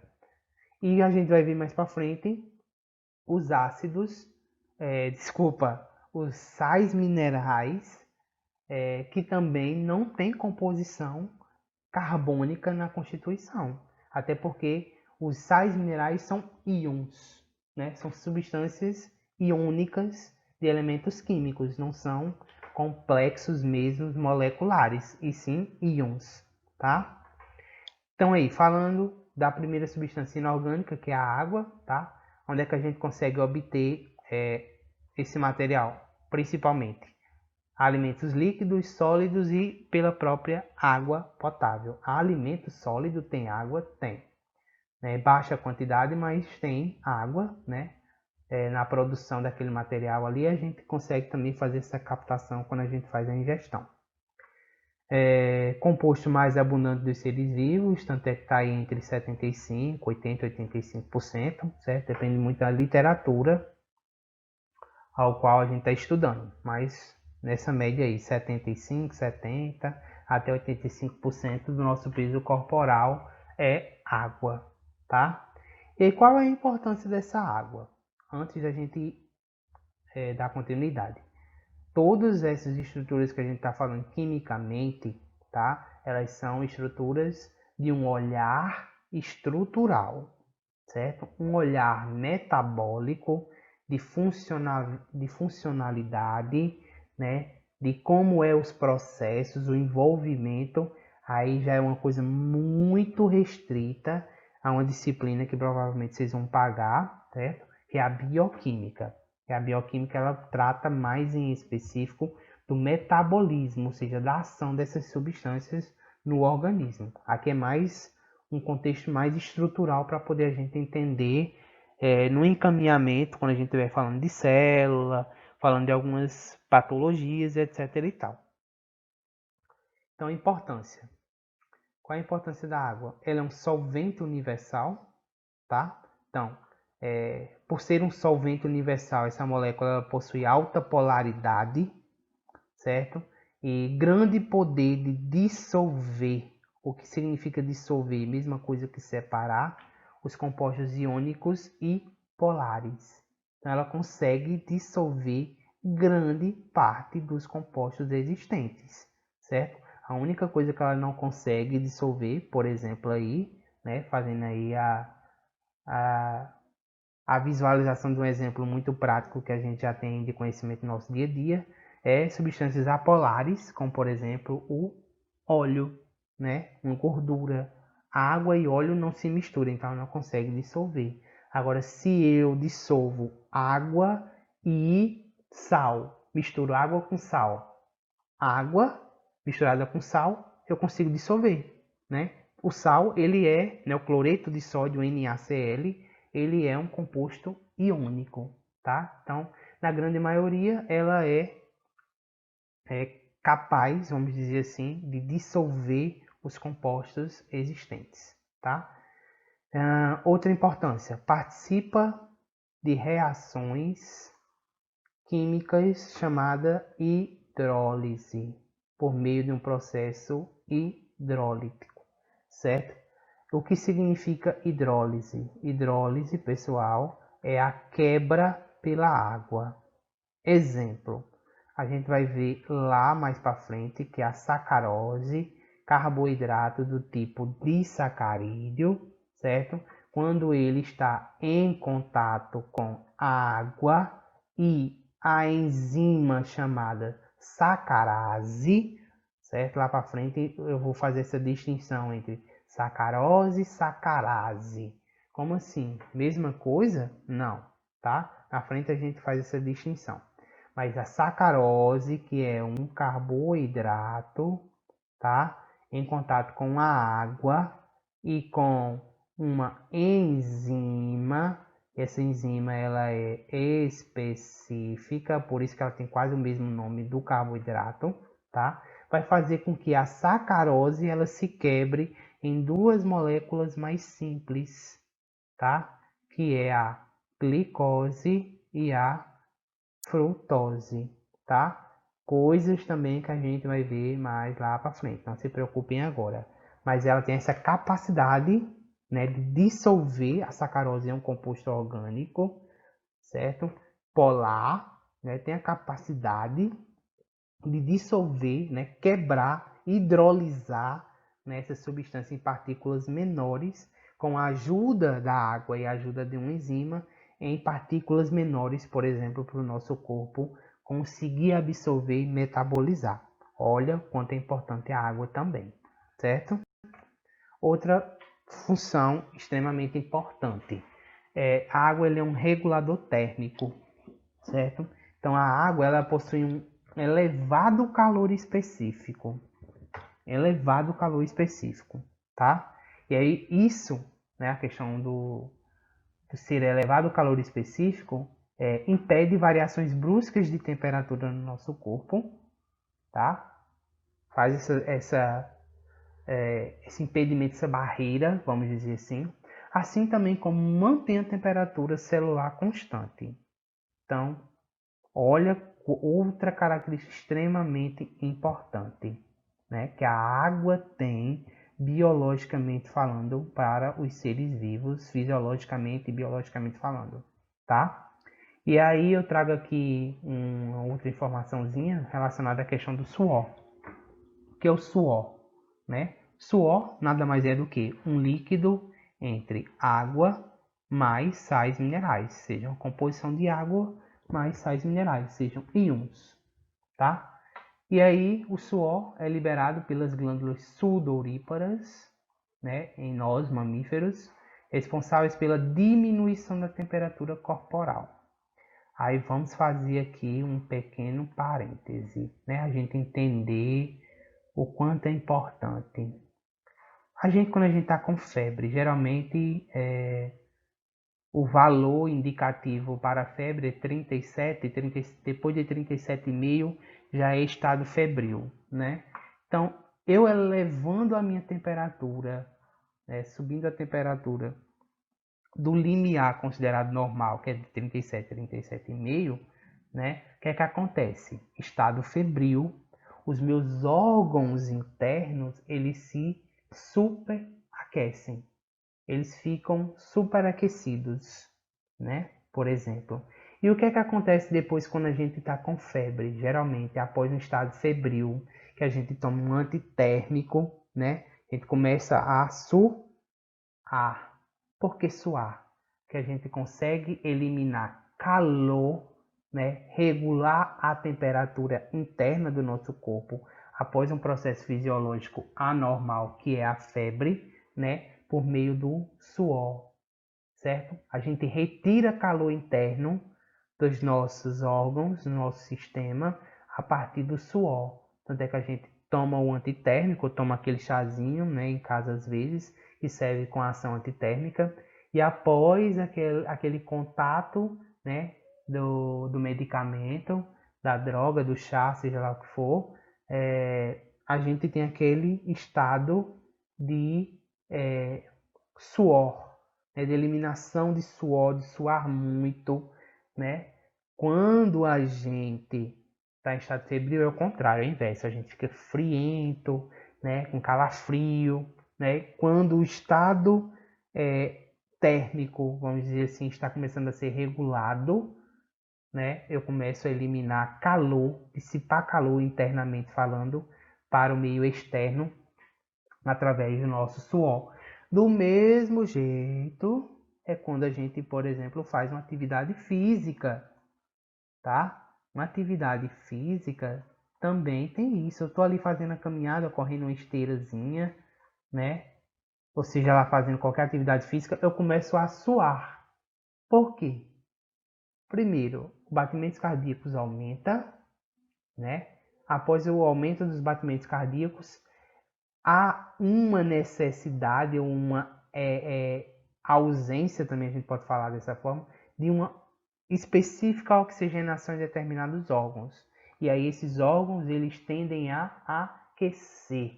E a gente vai ver mais para frente os ácidos, os sais minerais, que também não tem composição carbônica na constituição, até porque os sais minerais são íons, né? São substâncias iônicas de elementos químicos, não são complexos mesmo moleculares, e sim íons, tá? Então aí, falando da primeira substância inorgânica, que é a água, tá? Onde é que a gente consegue obter esse material? Principalmente alimentos líquidos, sólidos e pela própria água potável. Alimento sólido tem água? Tem. Baixa quantidade, mas tem água, né? Na produção daquele material ali, a gente consegue também fazer essa captação quando a gente faz a ingestão. Composto mais abundante dos seres vivos, tanto é que está aí entre 75%, 80% e 85%, certo? Depende muito da literatura ao qual a gente está estudando, mas nessa média aí, 75%, 70% até 85% do nosso peso corporal é água, tá? E qual é a importância dessa água? Antes da gente dar continuidade. Todas essas estruturas que a gente está falando quimicamente, tá? Elas são estruturas de um olhar estrutural, certo? Um olhar metabólico de funcionalidade, né? De como é os processos, o envolvimento, aí já é uma coisa muito restrita a uma disciplina que provavelmente vocês vão pagar, certo? Que é a bioquímica. E a bioquímica ela trata mais em específico do metabolismo, ou seja, da ação dessas substâncias no organismo. Aqui é mais um contexto mais estrutural para poder a gente entender no encaminhamento, quando a gente estiver falando de célula, falando de algumas patologias, etc. e tal. Então, a importância. Qual é a importância da água? Ela é um solvente universal, tá? Então, por ser um solvente universal, essa molécula possui alta polaridade, certo? E grande poder de dissolver. O que significa dissolver? Mesma coisa que separar os compostos iônicos e polares. Então, ela consegue dissolver grande parte dos compostos existentes, certo? A única coisa que ela não consegue dissolver, por exemplo, aí, né, fazendo aí a visualização de um exemplo muito prático que a gente já tem de conhecimento no nosso dia a dia, substâncias apolares, como por exemplo o óleo, né? Uma gordura. Água e óleo não se misturam, então não consegue dissolver. Agora, se eu dissolvo água e sal, misturo água com sal, água misturada com sal, eu consigo dissolver, né? O sal, ele é, né, o cloreto de sódio, NaCl, ele é um composto iônico, tá? Então, na grande maioria, ela é capaz, vamos dizer assim, de dissolver os compostos existentes, tá? Outra importância, participa de reações químicas chamada hidrólise, por meio de um processo hidrólítico, certo? O que significa hidrólise? Hidrólise, pessoal, é a quebra pela água. Exemplo, a gente vai ver lá mais para frente que a sacarose, carboidrato do tipo disacarídeo, certo? Quando ele está em contato com a água e a enzima chamada sacarase, certo? Lá para frente eu vou fazer essa distinção entre sacarose e sacarase. Como assim? Mesma coisa? Não, tá? Na frente a gente faz essa distinção. Mas a sacarose, que é um carboidrato, tá? Em contato com a água e com uma enzima. Essa enzima ela é específica, por isso que ela tem quase o mesmo nome do carboidrato, tá? Vai fazer com que a sacarose ela se quebre em duas moléculas mais simples, tá? Que é a glicose e a frutose, tá? Coisas também que a gente vai ver mais lá para frente, não se preocupem agora. Mas ela tem essa capacidade, né, de dissolver. A sacarose é um composto orgânico, certo? Polar, né, tem a capacidade de dissolver, né, quebrar, hidrolisar, né, essa substância em partículas menores com a ajuda da água e a ajuda de uma enzima em partículas menores, por exemplo, para o nosso corpo conseguir absorver e metabolizar. Olha quanto é importante a água também, certo? Outra função extremamente importante. A água é um regulador térmico, certo? Então a água ela possui um elevado calor específico. Elevado calor específico, tá? E aí isso, né, a questão do ser elevado calor específico, impede variações bruscas de temperatura no nosso corpo, tá? Faz esse impedimento, essa barreira, vamos dizer assim também como mantém a temperatura celular constante. Então, olha outra característica extremamente importante, né, que a água tem biologicamente falando para os seres vivos, fisiologicamente e biologicamente falando, tá? E aí eu trago aqui uma outra informaçãozinha relacionada à questão do suor. O que é o suor, né? Suor nada mais é do que um líquido entre água mais sais minerais, seja uma composição de água mais sais minerais, sejam íons, tá? E aí o suor é liberado pelas glândulas sudoríparas, né, em nós mamíferos, responsáveis pela diminuição da temperatura corporal. Aí vamos fazer aqui um pequeno parêntese, né, a gente entender o quanto é importante. Quando a gente está com febre, geralmente o valor indicativo para a febre é 37, depois de 37,5 já é estado febril, né? Então, eu elevando a minha temperatura, subindo a temperatura do limiar considerado normal, que é de 37, 37,5, né? O que é que acontece? Estado febril, os meus órgãos internos, eles se superaquecem. Eles ficam superaquecidos, né? Por exemplo. E o que é que acontece depois quando a gente está com febre? Geralmente, após um estado febril, que a gente toma um antitérmico, né? A gente começa a suar. Por que suar? Que a gente consegue eliminar calor, né? Regular a temperatura interna do nosso corpo após um processo fisiológico anormal, que é a febre, né? Por meio do suor, certo? A gente retira calor interno dos nossos órgãos, do nosso sistema, a partir do suor. Tanto é que a gente toma o antitérmico, toma aquele chazinho, né, em casa às vezes, que serve com ação antitérmica, e após aquele contato, né, do medicamento, da droga, do chá, seja lá o que for, a gente tem aquele estado de suor, né, de eliminação de suor, de suar muito, né? Quando a gente está em estado febril, é o contrário, é o inverso, a gente fica friento, né, com calafrio, né? Quando o estado térmico, vamos dizer assim, está começando a ser regulado, né? Eu começo a eliminar calor, dissipar calor internamente falando, para o meio externo, através do nosso suor. Do mesmo jeito é quando a gente, por exemplo, faz uma atividade física, tá? Uma atividade física também tem isso. Eu estou ali fazendo a caminhada, correndo uma esteirazinha, né? Ou seja, lá fazendo qualquer atividade física, eu começo a suar. Por quê? Primeiro, os batimentos cardíacos aumentam, né? Após o aumento dos batimentos cardíacos, há uma necessidade ou uma ausência, também a gente pode falar dessa forma, de uma específica oxigenação em determinados órgãos. E aí esses órgãos eles tendem a aquecer.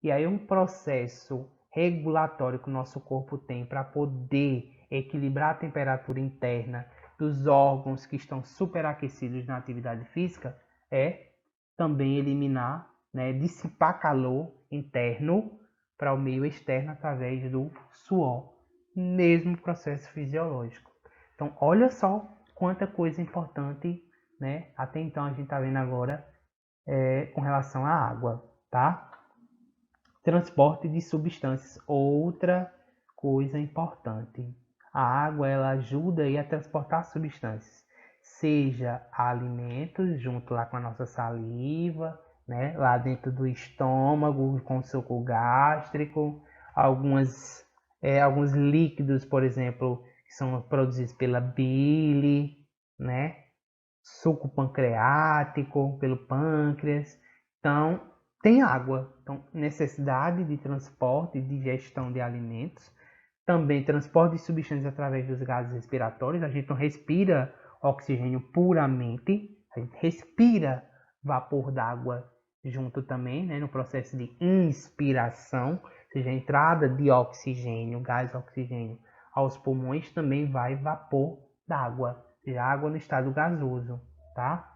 E aí um processo regulatório que o nosso corpo tem para poder equilibrar a temperatura interna dos órgãos que estão superaquecidos na atividade física é também eliminar, né, dissipar calor interno para o meio externo através do suor, mesmo processo fisiológico. Então, olha só quanta coisa importante, né? Até então a gente está vendo agora com relação à água, tá? Transporte de substâncias, outra coisa importante. A água ela ajuda aí a transportar substâncias, seja alimentos junto lá com a nossa saliva, né, lá dentro do estômago com suco gástrico, alguns líquidos, por exemplo, que são produzidos pela bile, né, suco pancreático pelo pâncreas. Então, tem água. Então, necessidade de transporte e digestão de alimentos. Também transporte de substâncias através dos gases respiratórios. A gente não respira oxigênio puramente, a gente respira vapor d'água junto também, né, no processo de inspiração, ou seja, a entrada de oxigênio, gás oxigênio aos pulmões, também vai vapor d'água, ou seja, água no estado gasoso, tá?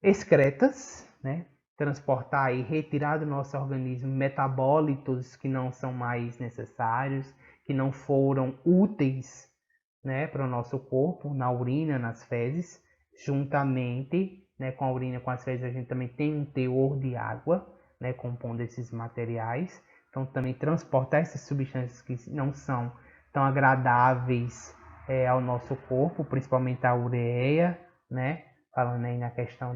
Excretas, né, transportar e retirar do nosso organismo metabólitos que não são mais necessários, que não foram úteis, né, para o nosso corpo, na urina, nas fezes, juntamente, né, com a urina, com as fezes, a gente também tem um teor de água, né, compondo esses materiais. Então, também transportar essas substâncias que não são tão agradáveis ao nosso corpo, principalmente a ureia, né, falando aí na questão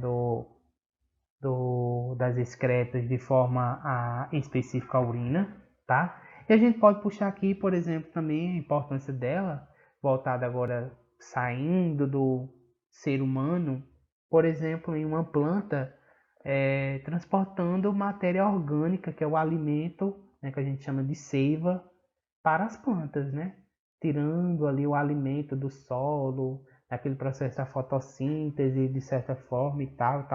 das excretas de forma específica a urina, tá? E a gente pode puxar aqui, por exemplo, também a importância dela, voltada agora saindo do ser humano, por exemplo, em uma planta, transportando matéria orgânica, que é o alimento, né, que a gente chama de seiva, para as plantas, né? Tirando ali o alimento do solo, aquele processo da fotossíntese, de certa forma, e tal,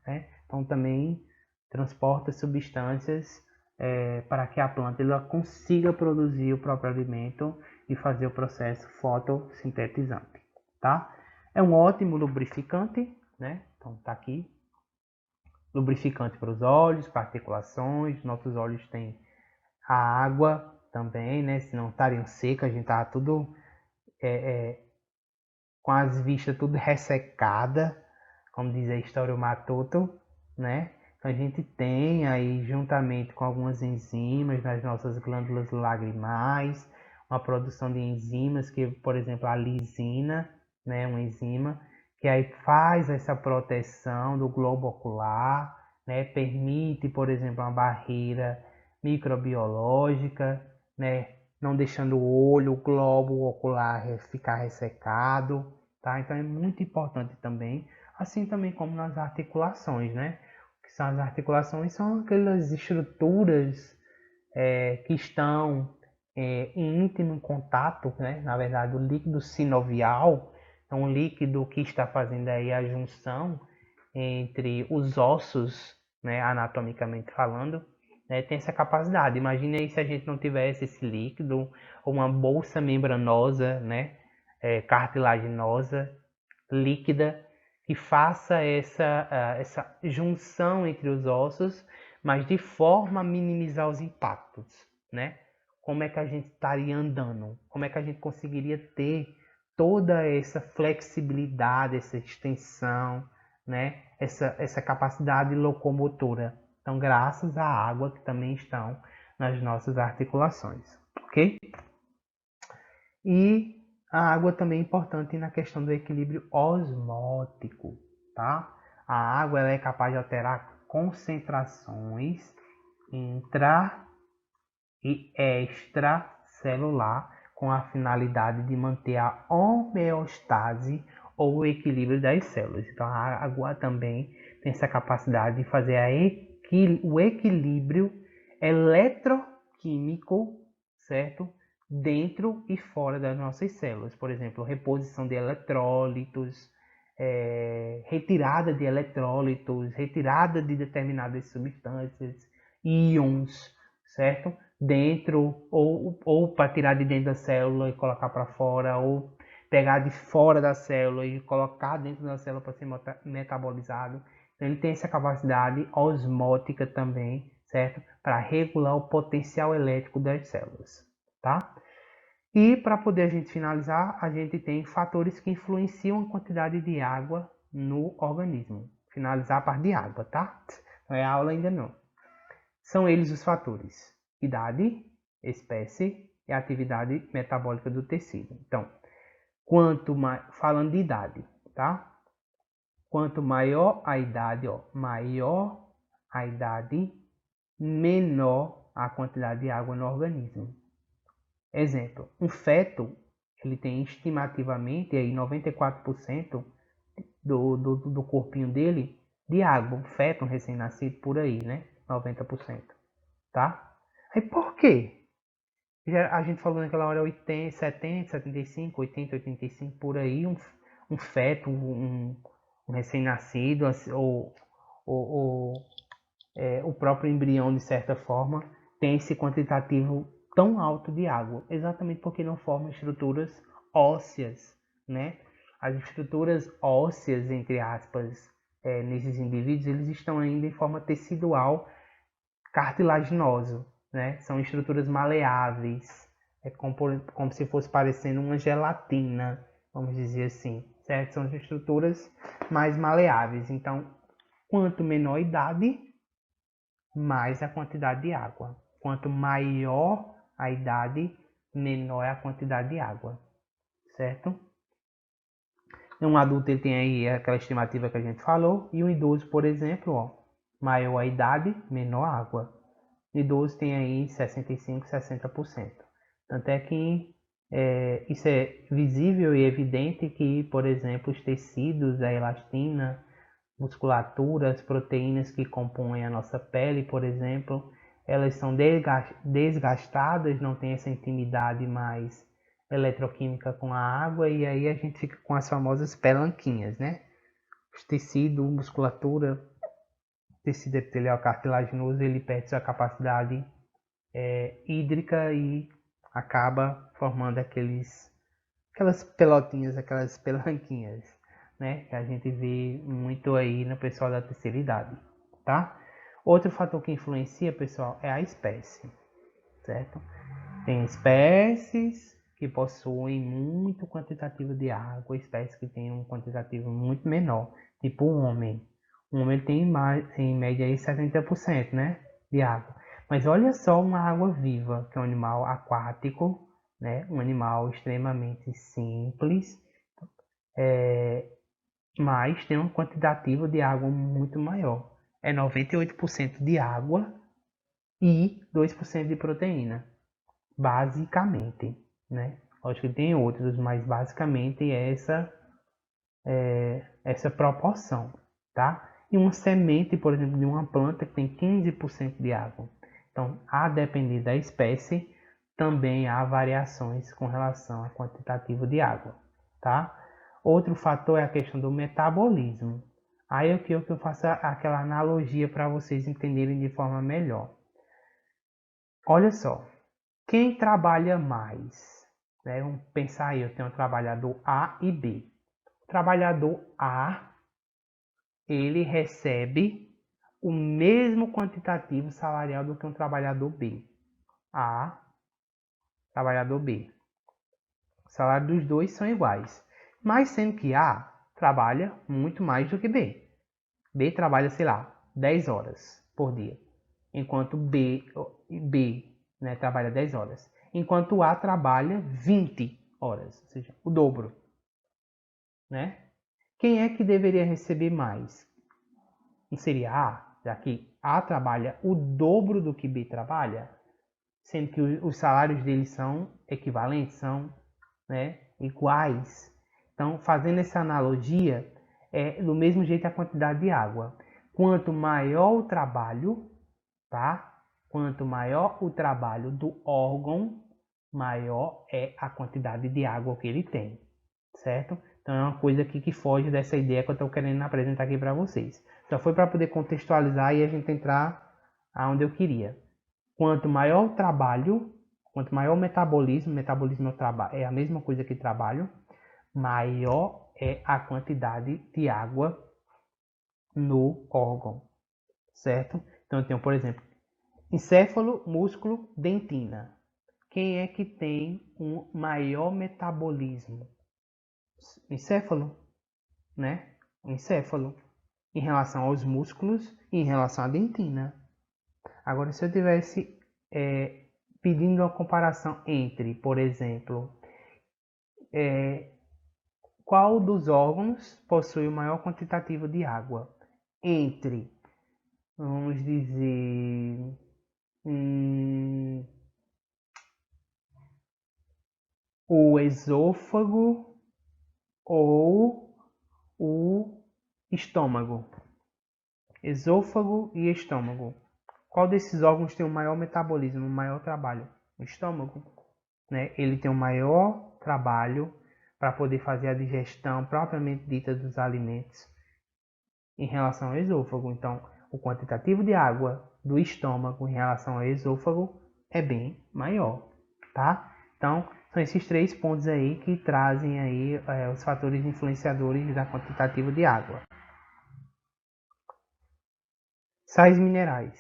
né? Então também transporta substâncias para que a planta ela consiga produzir o próprio alimento e fazer o processo fotossintetizante, tá? É um ótimo lubrificante, né? Então tá aqui, lubrificante para os olhos, para articulações. Nossos olhos têm a água também, né? Se não estariam secos, a gente tava tudo com as vistas tudo ressecada, como diz a história o Matuto, né? Então a gente tem aí, juntamente com algumas enzimas nas nossas glândulas lagrimais, uma produção de enzimas que, por exemplo, a lisina, né, uma enzima que aí faz essa proteção do globo ocular, né, permite, por exemplo, uma barreira microbiológica, né, não deixando o olho, o globo ocular ficar ressecado, tá? Então é muito importante também, assim também como nas articulações, né? O que são as articulações? São aquelas estruturas que estão em íntimo contato, né? Na verdade, o líquido sinovial é um líquido que está fazendo aí a junção entre os ossos, né, anatomicamente falando, né, tem essa capacidade. Imagine aí se a gente não tivesse esse líquido, ou uma bolsa membranosa, né, cartilaginosa, líquida, que faça essa junção entre os ossos, mas de forma a minimizar os impactos, né? Como é que a gente estaria andando? Como é que a gente conseguiria ter toda essa flexibilidade, essa extensão, né? Essa capacidade locomotora. Então, graças à água que também estão nas nossas articulações, ok? E a água também é importante na questão do equilíbrio osmótico, tá? A água ela é capaz de alterar concentrações intra e extracelular com a finalidade de manter a homeostase ou o equilíbrio das células. Então a água também tem essa capacidade de fazer o equilíbrio eletroquímico, certo? Dentro e fora das nossas células. Por exemplo, reposição de eletrólitos, retirada de eletrólitos, retirada de determinadas substâncias, íons, certo? Dentro, ou para tirar de dentro da célula e colocar para fora, ou pegar de fora da célula e colocar dentro da célula para ser metabolizado. Então, ele tem essa capacidade osmótica também, certo? Para regular o potencial elétrico das células, tá? E para poder a gente finalizar, a gente tem fatores que influenciam a quantidade de água no organismo. Finalizar a parte de água, tá? Não é aula ainda não. São eles os fatores: idade, espécie e atividade metabólica do tecido. Então, quanto mais, falando de idade, tá? Quanto maior a idade, maior a idade, menor a quantidade de água no organismo. Exemplo, um feto, ele tem estimativamente aí 94% do corpinho dele de água. Um feto, um recém-nascido, por aí, né? 90%, tá? Aí por quê? A gente falou naquela hora 80, 70, 75, 80, 85, por aí, um feto, um recém-nascido, ou o próprio embrião, de certa forma, tem esse quantitativo tão alto de água, exatamente porque não forma estruturas ósseas, né? As estruturas ósseas, entre aspas, nesses indivíduos, eles estão ainda em forma tecidual cartilaginosa, né? São estruturas maleáveis, como se fosse parecendo uma gelatina, vamos dizer assim, certo? São estruturas mais maleáveis. Então, quanto menor a idade, mais a quantidade de água. Quanto maior a idade, menor é a quantidade de água, certo? Um adulto ele tem aí aquela estimativa que a gente falou, e um idoso, por exemplo, maior a idade, menor a água. O idoso tem aí 65, 60%. Tanto é que isso é visível e evidente que, por exemplo, os tecidos, a elastina, musculatura, as proteínas que compõem a nossa pele, por exemplo, elas são desgastadas, não tem essa intimidade mais eletroquímica com a água, e aí a gente fica com as famosas pelanquinhas, né? Os tecidos, musculatura, tecido epitelial cartilaginoso, ele perde sua capacidade hídrica e acaba formando aquelas pelotinhas, aquelas pelanquinhas, né? Que a gente vê muito aí no pessoal da terceira idade, tá? Outro fator que influencia, pessoal, é a espécie, certo? Tem espécies que possuem muito quantitativo de água, espécies que têm um quantitativo muito menor, tipo o homem. O homem tem em média aí 70%, né, de água. Mas olha só uma água viva, que é um animal aquático, né, um animal extremamente simples, mas tem um quantitativo de água muito maior. É 98% de água e 2% de proteína. basicamente, né? Acho que tem outros, mas basicamente é essa proporção, tá? E uma semente, por exemplo, de uma planta que tem 15% de água. Então, a depender da espécie, também há variações com relação ao quantitativo de água, tá? Outro fator é a questão do metabolismo. Aí é que eu faço aquela analogia para vocês entenderem de forma melhor. Olha só, quem trabalha mais? Né? Vamos pensar aí, eu tenho um trabalhador A e B. O trabalhador A, ele recebe o mesmo quantitativo salarial do que um trabalhador B. A, trabalhador B. O salário dos dois são iguais. Mas sendo que A trabalha muito mais do que B. B trabalha, sei lá, 10 horas por dia. Enquanto B né, trabalha 10 horas. Enquanto A trabalha 20 horas. Ou seja, o dobro. Né? Quem é que deveria receber mais? Não seria A, já que A trabalha o dobro do que B trabalha? Sendo que os salários deles são equivalentes, são, né, iguais. Então, fazendo essa analogia, é do mesmo jeito a quantidade de água. Quanto maior o trabalho, tá? Quanto maior o trabalho do órgão, maior é a quantidade de água que ele tem, certo? Então é uma coisa aqui que foge dessa ideia que eu estou querendo apresentar aqui para vocês. Só foi para poder contextualizar e a gente entrar aonde eu queria. Quanto maior o trabalho, quanto maior o metabolismo é a mesma coisa que trabalho, maior é a quantidade de água no órgão, certo? Então eu tenho, por exemplo, encéfalo, músculo, dentina. Quem é que tem um maior metabolismo? Encéfalo, né? Encéfalo. Em relação aos músculos e em relação à dentina. Agora, se eu tivesse pedindo uma comparação entre, por exemplo, qual dos órgãos possui o maior quantitativo de água? Entre, vamos dizer, o esôfago ou o estômago. Esôfago e estômago. Qual desses órgãos tem o maior metabolismo, o maior trabalho? O estômago, né? Ele tem o maior trabalho para poder fazer a digestão propriamente dita dos alimentos em relação ao esôfago. Então, o quantitativo de água do estômago em relação ao esôfago é bem maior, tá? Então, são esses 3 pontos aí que trazem aí os fatores influenciadores da quantitativa de água. Sais minerais.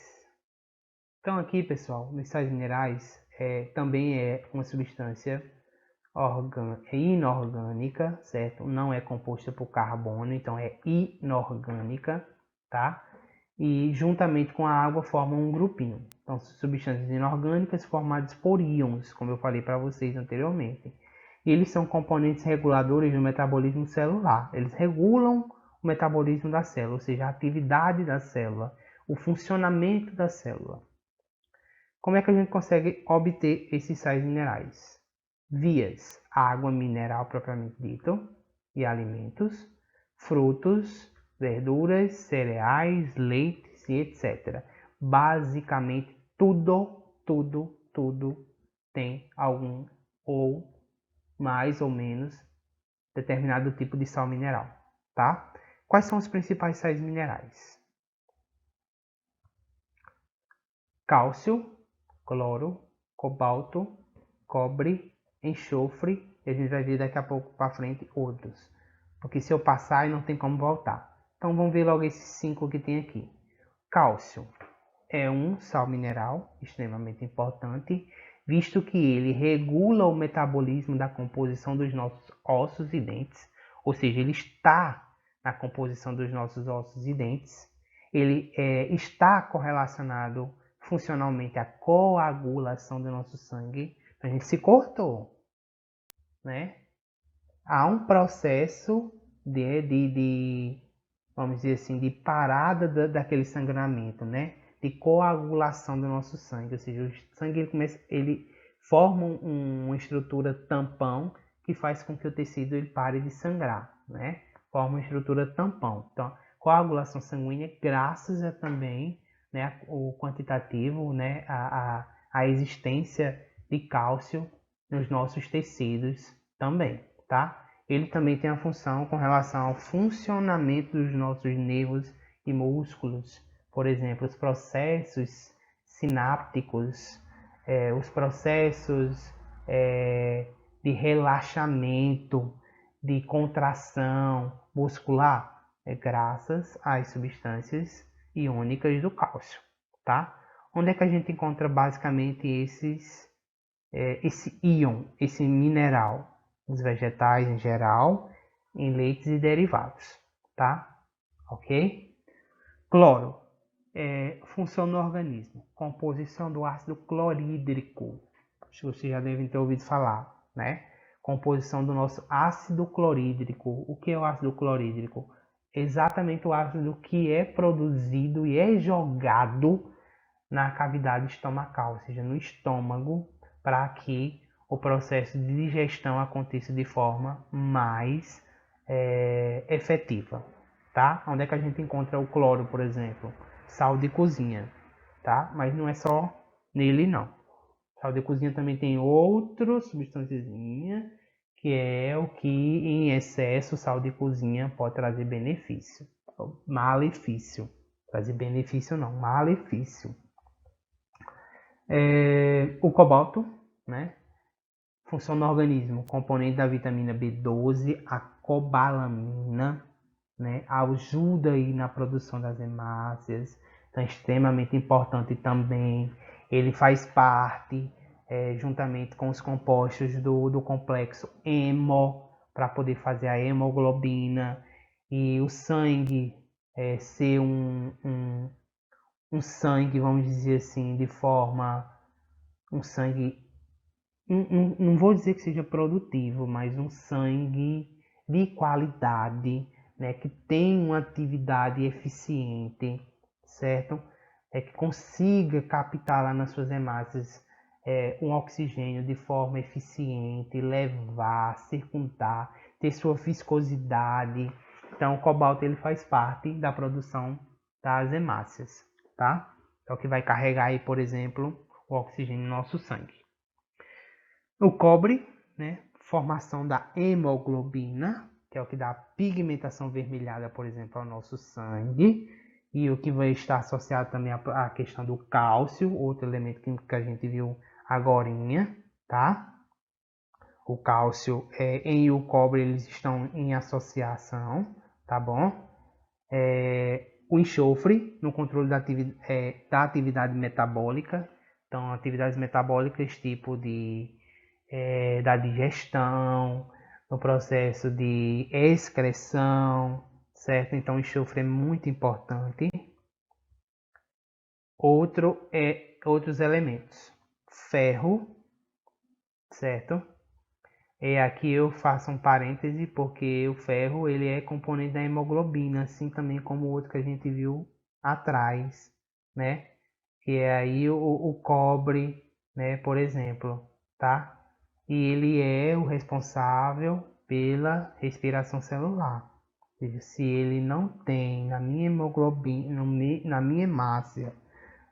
Então aqui, pessoal, nos sais minerais também é uma substância inorgânica, certo? Não é composta por carbono, então é inorgânica, tá? E juntamente com a água formam um grupinho. Então, substâncias inorgânicas formadas por íons, como eu falei para vocês anteriormente. E eles são componentes reguladores do metabolismo celular. Eles regulam o metabolismo da célula, ou seja, a atividade da célula, o funcionamento da célula. Como é que a gente consegue obter esses sais minerais? Vias: água mineral propriamente dito e alimentos, frutos, verduras, cereais, leites e etc. Basicamente tudo tem algum ou mais ou menos determinado tipo de sal mineral, tá? Quais são os principais sais minerais? Cálcio, cloro, cobalto, cobre, enxofre, e a gente vai ver daqui a pouco para frente outros. Porque se eu passar, não tem como voltar. Então vamos ver logo esses 5 que tem aqui. Cálcio é um sal mineral extremamente importante, visto que ele regula o metabolismo da composição dos nossos ossos e dentes, ou seja, ele está na composição dos nossos ossos e dentes. Ele está correlacionado funcionalmente à coagulação do nosso sangue. A gente se cortou, né? Há um processo vamos dizer assim, de parada daquele sangramento, né? De coagulação do nosso sangue, ou seja, o sangue ele formam uma estrutura tampão que faz com que o tecido ele pare de sangrar, né? Forma uma estrutura tampão. Então, coagulação sanguínea, graças a também, né, o quantitativo, né, a existência de cálcio nos nossos tecidos também, tá? Ele também tem a função com relação ao funcionamento dos nossos nervos e músculos, por exemplo, os processos sinápticos, os processos de relaxamento, de contração muscular, graças às substâncias iônicas do cálcio, tá? Onde é que a gente encontra basicamente esse íon, esse mineral? Nos vegetais em geral, em leites e derivados, tá? Ok? Cloro. Função no organismo. Composição do ácido clorídrico. Acho que vocês já devem ter ouvido falar, né? Composição do nosso ácido clorídrico. O que é o ácido clorídrico? Exatamente o ácido que é produzido e é jogado na cavidade estomacal, ou seja, no estômago, para que o processo de digestão aconteça de forma mais efetiva, tá? Onde é que a gente encontra o cloro, por exemplo? Sal de cozinha, tá? Mas não é só nele, não. Sal de cozinha também tem outra substânciazinha, que é o que em excesso sal de cozinha pode trazer benefício. Malefício. Trazer benefício não, malefício. O cobalto, né? Função no organismo, componente da vitamina B12, a cobalamina, né? Ajuda aí na produção das hemácias, então é extremamente importante também. Ele faz parte, juntamente com os compostos do complexo hemo, para poder fazer a hemoglobina, e o sangue ser um sangue, vamos dizer assim, de forma, um sangue, não vou dizer que seja produtivo, mas um sangue de qualidade, né, que tem uma atividade eficiente, certo? Que consiga captar lá nas suas hemácias um oxigênio de forma eficiente, levar, circundar, ter sua viscosidade. Então, o cobalto ele faz parte da produção das hemácias, tá? É o que vai carregar aí, por exemplo, o oxigênio no nosso sangue. O cobre, né? Formação da hemoglobina, que é o que dá a pigmentação vermelhada, por exemplo, ao nosso sangue. E o que vai estar associado também à questão do cálcio, outro elemento químico que a gente viu agorinha, tá? O cálcio e o cobre, eles estão em associação, tá bom? O enxofre no controle da atividade metabólica. Então, atividades metabólicas tipo da digestão, no processo de excreção, certo? Então, o enxofre é muito importante. Outros elementos. Ferro, certo? Aqui eu faço um parêntese porque o ferro ele é componente da hemoglobina, assim também como o outro que a gente viu atrás, né? Que é aí o cobre, né? Por exemplo, tá? E ele é o responsável pela respiração celular. Ou seja, se ele não tem na minha hemoglobina, na minha hemácia,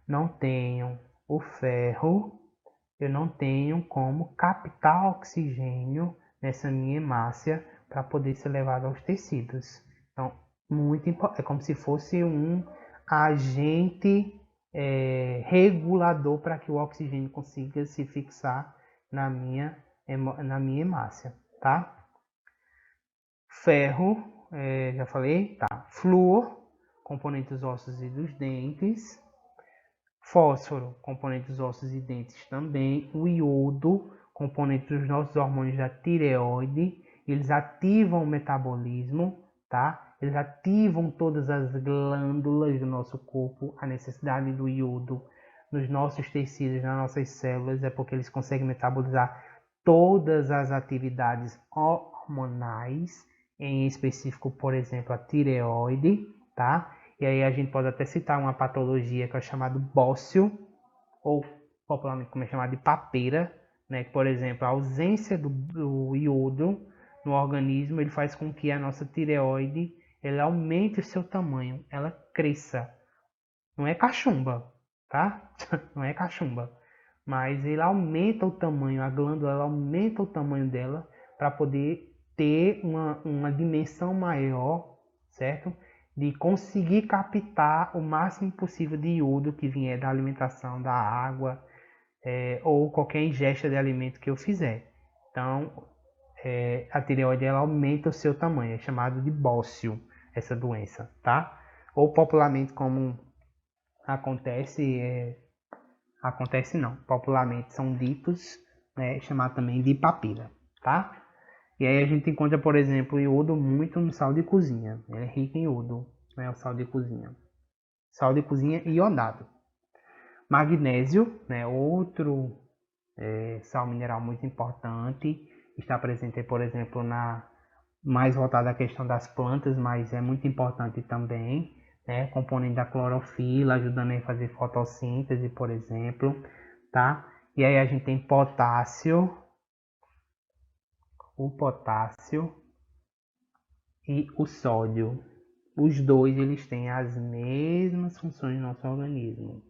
não tenho o ferro, eu não tenho como captar oxigênio nessa minha hemácia para poder ser levado aos tecidos. Então, é como se fosse um agente regulador para que o oxigênio consiga se fixar na minha hemácia, tá? Ferro, já falei, tá? Flúor, componente dos ossos e dos dentes. Fósforo, componente dos ossos e dentes também. O iodo, componente dos nossos hormônios da tireoide. Eles ativam o metabolismo, tá? Eles ativam todas as glândulas do nosso corpo. A necessidade do iodo nos nossos tecidos, nas nossas células, é porque eles conseguem metabolizar todas as atividades hormonais, em específico, por exemplo, a tireoide, tá? E aí a gente pode até citar uma patologia que é chamada bócio, ou popularmente como é chamada de papeira, né? Por exemplo, a ausência do iodo no organismo, ele faz com que a nossa tireoide ela aumente o seu tamanho, ela cresça. Não é cachumba, tá? Não é cachumba. Mas ele aumenta o tamanho, a glândula ela aumenta o tamanho dela para poder ter uma dimensão maior, certo? De conseguir captar o máximo possível de iodo que vier da alimentação, da água, ou qualquer ingesta de alimento que eu fizer. Então, a tireoide ela aumenta o seu tamanho, é chamado de bócio essa doença, tá? Ou popularmente como acontece não, popularmente são ditos, né, chamado também de papila, tá? E aí a gente encontra, por exemplo, iodo muito no sal de cozinha, ele é rico em iodo, né, o sal de cozinha iodado. Magnésio, né, outro sal mineral muito importante, está presente, por exemplo, mais voltada à questão das plantas, mas é muito importante também, né? Componente da clorofila, ajudando a fazer fotossíntese, por exemplo, tá? E aí a gente tem potássio, o potássio e o sódio. Os dois eles têm as mesmas funções no nosso organismo.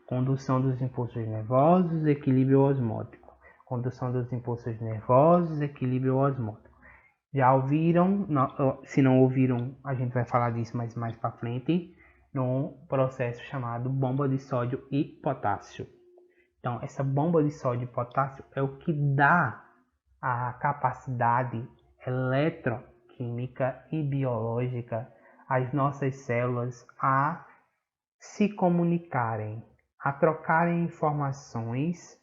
Condução dos impulsos nervosos, equilíbrio osmótico. Condução dos impulsos nervosos, equilíbrio osmótico. Já ouviram? Se não ouviram, a gente vai falar disso mais para frente, no processo chamado bomba de sódio e potássio. Então, essa bomba de sódio e potássio é o que dá a capacidade eletroquímica e biológica às nossas células a se comunicarem, a trocarem informações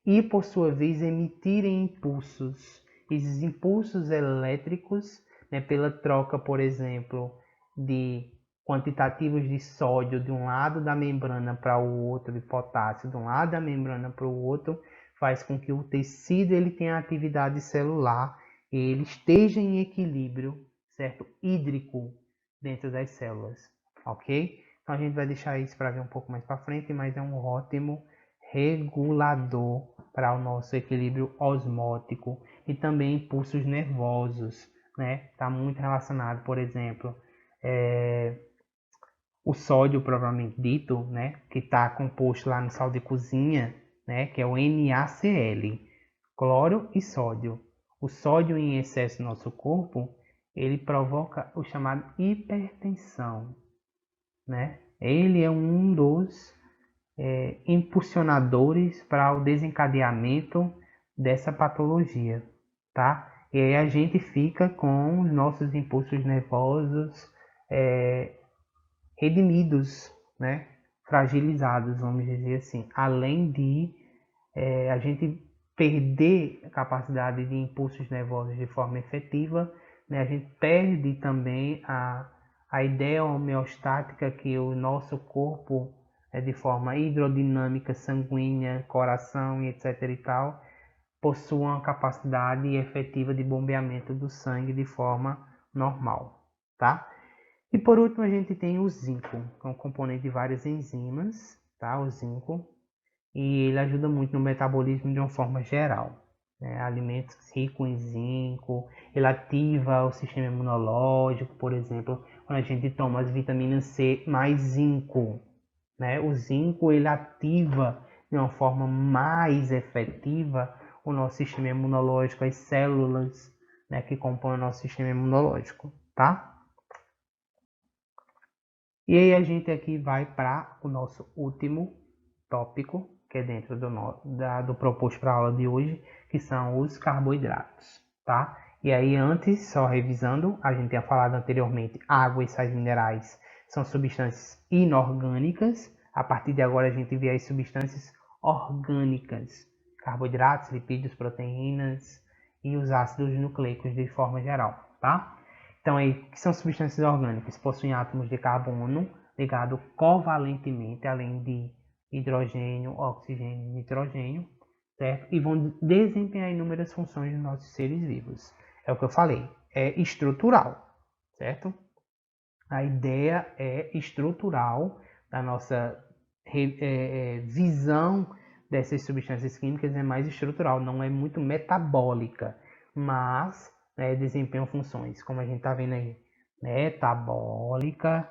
e, por sua vez, emitirem impulsos. Esses impulsos elétricos, né, pela troca, por exemplo, de quantitativos de sódio de um lado da membrana para o outro, de potássio de um lado da membrana para o outro, faz com que o tecido ele tenha atividade celular e ele esteja em equilíbrio, certo? Hídrico dentro das células, ok? Então a gente vai deixar isso para ver um pouco mais para frente, mas é um ótimo regulador para o nosso equilíbrio osmótico e também impulsos nervosos, né? Está muito relacionado, por exemplo, o sódio propriamente dito, né? Que está composto lá no sal de cozinha, né? Que é o NaCl, cloro e sódio. O sódio em excesso no nosso corpo, ele provoca o chamado hipertensão, né? Ele é um dos impulsionadores para o desencadeamento dessa patologia, tá? E aí a gente fica com os nossos impulsos nervosos redimidos, né? Fragilizados, vamos dizer assim. Além de a gente perder a capacidade de impulsos nervosos de forma efetiva, né? A gente perde também a ideia homeostática que o nosso corpo, de forma hidrodinâmica, sanguínea, coração e etc. e tal, possuam a capacidade efetiva de bombeamento do sangue de forma normal, tá? E por último a gente tem o zinco, que é um componente de várias enzimas, tá? O zinco, e ele ajuda muito no metabolismo de uma forma geral. Né? Alimentos ricos em zinco, ele ativa o sistema imunológico, por exemplo, quando a gente toma as vitaminas C mais zinco, né? O zinco ele ativa de uma forma mais efetiva o nosso sistema imunológico, as células, né, que compõem o nosso sistema imunológico, tá? E aí a gente aqui vai para o nosso último tópico, que é dentro do proposto para a aula de hoje, que são os carboidratos, tá? E aí antes, só revisando, a gente tinha falado anteriormente, água e sais minerais são substâncias inorgânicas. A partir de agora a gente vê as substâncias orgânicas, carboidratos, lipídios, proteínas e os ácidos nucleicos de forma geral, tá? Então aí, que são substâncias orgânicas? Possuem átomos de carbono ligados covalentemente, além de hidrogênio, oxigênio e nitrogênio, certo? E vão desempenhar inúmeras funções nos nossos seres vivos. É o que eu falei, é estrutural, certo? A ideia é estrutural da nossa visão dessas substâncias químicas é mais estrutural, não é muito metabólica, mas desempenham funções, como a gente está vendo aí, metabólica,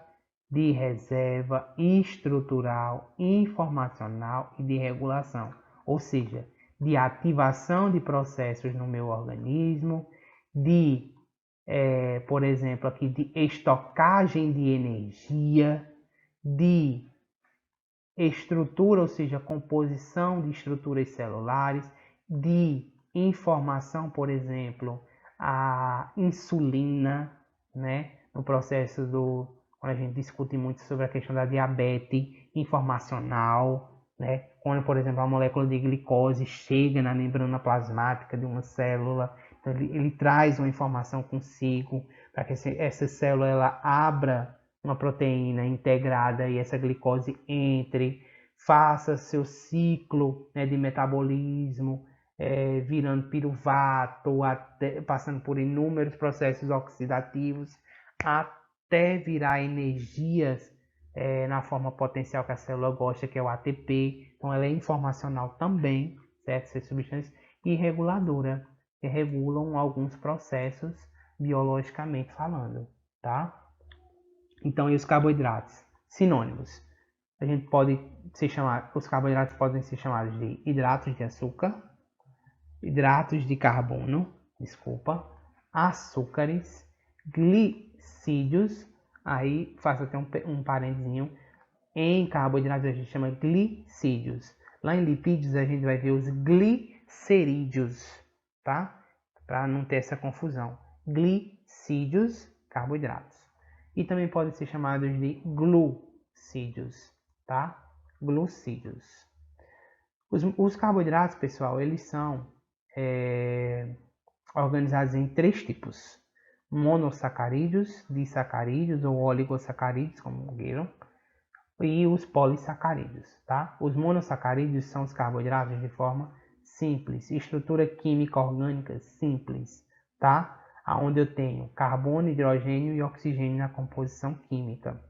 de reserva, estrutural, informacional e de regulação, ou seja, de ativação de processos no meu organismo, de, por exemplo, aqui de estocagem de energia, de estrutura, ou seja, composição de estruturas celulares, de informação, por exemplo, a insulina, no processo quando a gente discute muito sobre a questão da diabetes informacional, quando, por exemplo, a molécula de glicose chega na membrana plasmática de uma célula, então ele traz uma informação consigo para que essa célula ela abra uma proteína integrada e essa glicose entre, faça seu ciclo de metabolismo, virando piruvato, passando por inúmeros processos oxidativos, até virar energias na forma potencial que a célula gosta, que é o ATP. Então ela é informacional também, certo? Essas substâncias, e reguladora, que regulam alguns processos biologicamente falando, tá? Então, e os carboidratos? Sinônimos. A gente pode os carboidratos podem ser chamados de hidratos de açúcar, hidratos de carbono, açúcares, glicídios, aí faço até um parentezinho, em carboidratos a gente chama glicídios. Lá em lipídios a gente vai ver os glicerídeos, tá? Para não ter essa confusão. Glicídios, carboidratos. E também podem ser chamados de glucídeos, tá? Glucídeos. Os carboidratos, pessoal, eles são organizados em 3 tipos: monossacarídeos, disacarídeos ou oligosacarídeos, como queiram, e os polissacarídeos, tá? Os monossacarídeos são os carboidratos de forma simples, estrutura química orgânica simples, tá? Onde eu tenho carbono, hidrogênio e oxigênio na composição química.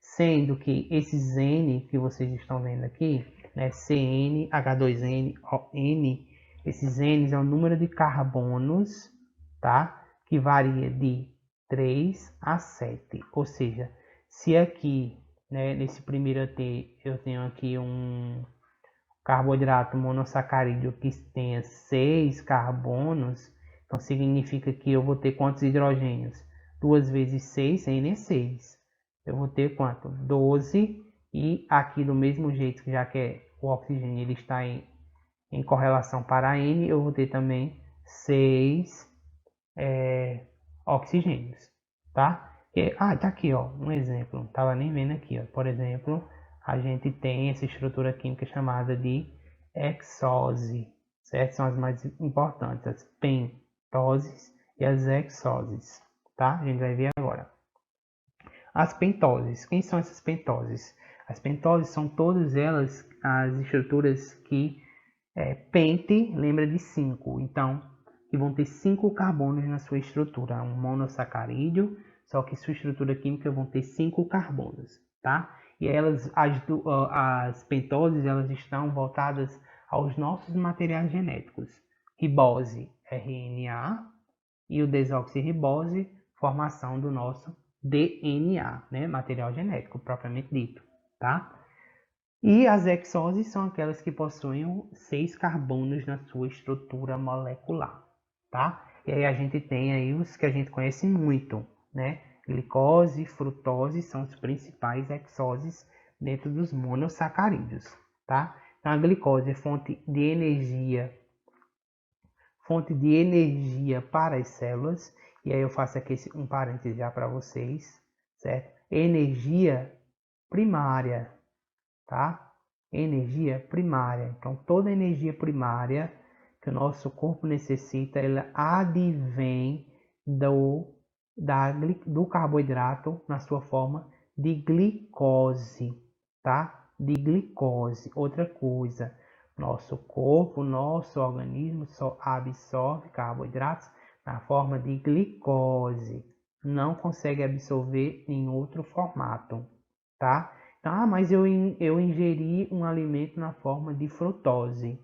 Sendo que esses N que vocês estão vendo aqui, CN, H2N, ON, esses N é o número de carbonos, tá? Que varia de 3 a 7. Ou seja, se aqui, nesse primeiro T, eu tenho aqui um carboidrato monossacarídeo que tenha 6 carbonos, então significa que eu vou ter quantos hidrogênios? 2 vezes 6, N é 6. Eu vou ter quanto? 12. E aqui do mesmo jeito, já que o oxigênio ele está em correlação para N, eu vou ter também 6 oxigênios, tá? Tá aqui, ó, um exemplo. Não estava nem vendo aqui, ó. Por exemplo, a gente tem essa estrutura química chamada de hexose, certo? São as mais importantes, as pentoses e as hexoses, tá? A gente vai ver agora. As pentoses. Quem são essas pentoses? As pentoses são todas elas as estruturas que pente lembra de 5, então que vão ter 5 carbonos na sua estrutura, um monossacarídeo, só que sua estrutura química vão ter 5 carbonos, tá? E elas, as pentoses, elas estão voltadas aos nossos materiais genéticos, ribose, RNA, e o desoxirribose, formação do nosso DNA, material genético propriamente dito, tá? E as hexoses são aquelas que possuem 6 carbonos na sua estrutura molecular, tá? E aí a gente tem aí os que a gente conhece muito, Glicose, frutose são os principais hexoses dentro dos monossacarídeos, tá? Então a glicose é fonte de energia para as células. E aí eu faço aqui um parênteses já para vocês, certo? Energia primária, tá? Energia primária. Então, toda energia primária que o nosso corpo necessita, ela advém do carboidrato na sua forma de glicose, tá? De glicose. Outra coisa, nosso corpo, nosso organismo só absorve carboidratos na forma de glicose. Não consegue absorver em outro formato, tá? Tá, mas eu ingeri um alimento na forma de frutose.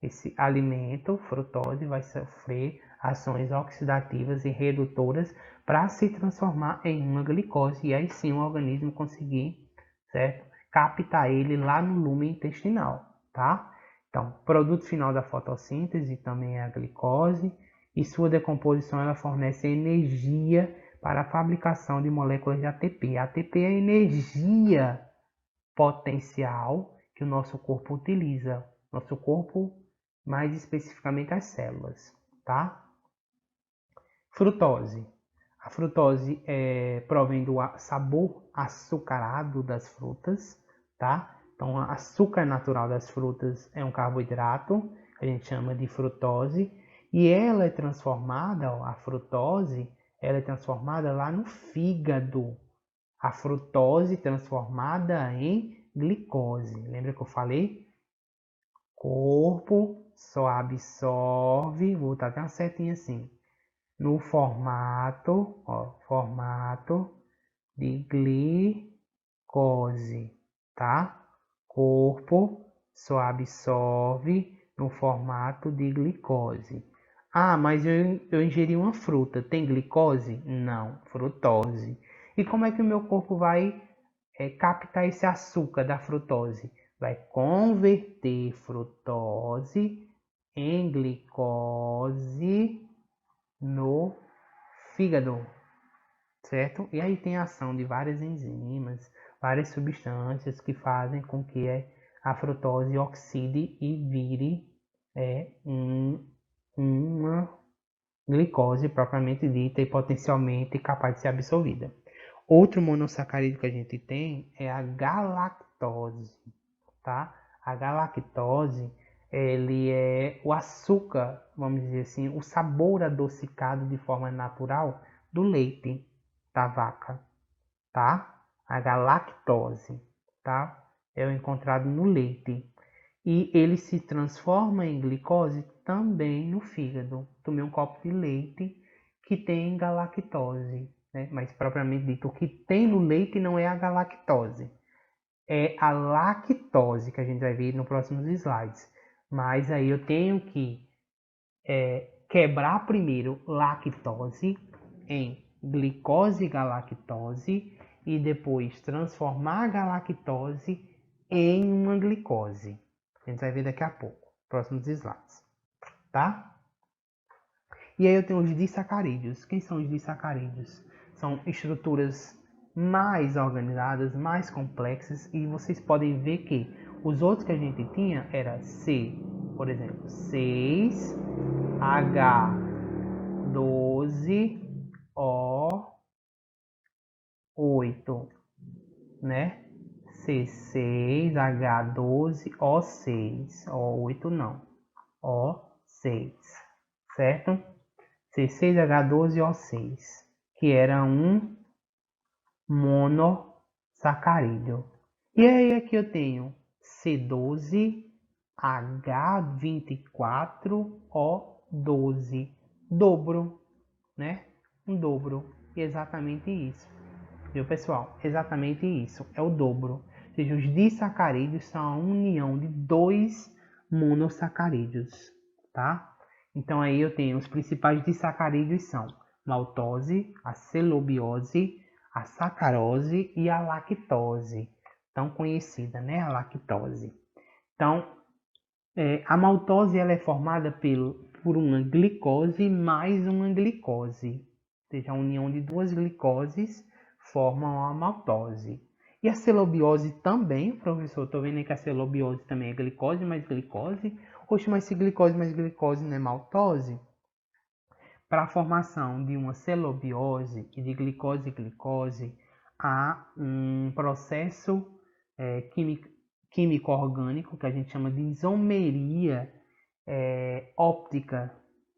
Esse alimento, frutose, vai sofrer ações oxidativas e redutoras para se transformar em uma glicose e aí sim o organismo conseguir, certo? Captar ele lá no lume intestinal, tá? Então, produto final da fotossíntese também é a glicose e sua decomposição ela fornece energia para a fabricação de moléculas de ATP. A ATP é energia potencial que o nosso corpo utiliza. Nosso corpo, mais especificamente as células, tá? Frutose. A frutose provém do sabor açucarado das frutas, tá? Então, o açúcar natural das frutas é um carboidrato, que a gente chama de frutose, e ela é transformada, a frutose, ela é transformada lá no fígado. A frutose transformada em glicose. Lembra que eu falei? Corpo só absorve, vou botar até uma setinha assim, no formato de glicose, tá? Corpo só absorve no formato de glicose. Ah, mas eu ingeri uma fruta, tem glicose? Não, frutose. E como é que o meu corpo vai captar esse açúcar da frutose? Vai converter frutose em glicose no fígado, certo? E aí tem a ação de várias enzimas, várias substâncias que fazem com que a frutose oxide e vire uma glicose propriamente dita e potencialmente capaz de ser absorvida. Outro monossacarídeo que a gente tem é a galactose, tá? A galactose, ele é o açúcar, vamos dizer assim, o sabor adocicado de forma natural do leite da vaca, tá? A galactose, tá? É encontrado no leite. E ele se transforma em glicose também no fígado. Tomei um copo de leite que tem galactose, né? Mas propriamente dito, o que tem no leite não é a galactose, é a lactose, que a gente vai ver nos próximos slides. Mas aí eu tenho que quebrar primeiro lactose em glicose e galactose e depois transformar a galactose em uma glicose. A gente vai ver daqui a pouco, próximos slides, tá? E aí eu tenho os disacarídeos. Quem são os disacarídeos? São estruturas mais organizadas, mais complexas, e vocês podem ver que os outros que a gente tinha era C, por exemplo, 6H12O8, né? C6H12O6, O8 não, O6, certo? C6H12O6, que era um monossacarídeo. E aí aqui eu tenho C12H24O12, dobro, né? Um dobro, e exatamente isso. Viu, pessoal? Exatamente isso, é o dobro. Ou seja, os disacarídeos são a união de dois monossacarídeos, tá? Então aí eu tenho os principais disacarídeos são maltose, a celobiose, a sacarose e a lactose, tão conhecida, né? A lactose. Então, a maltose ela é formada por uma glicose mais uma glicose, ou seja, a união de duas glicoses formam a maltose. E a celobiose também, professor, estou vendo aí que a celobiose também é glicose mais glicose. Oxe, mas se glicose mais glicose não é maltose? Para a formação de uma celobiose e de glicose-glicose, há um processo químico-orgânico que a gente chama de isomeria óptica.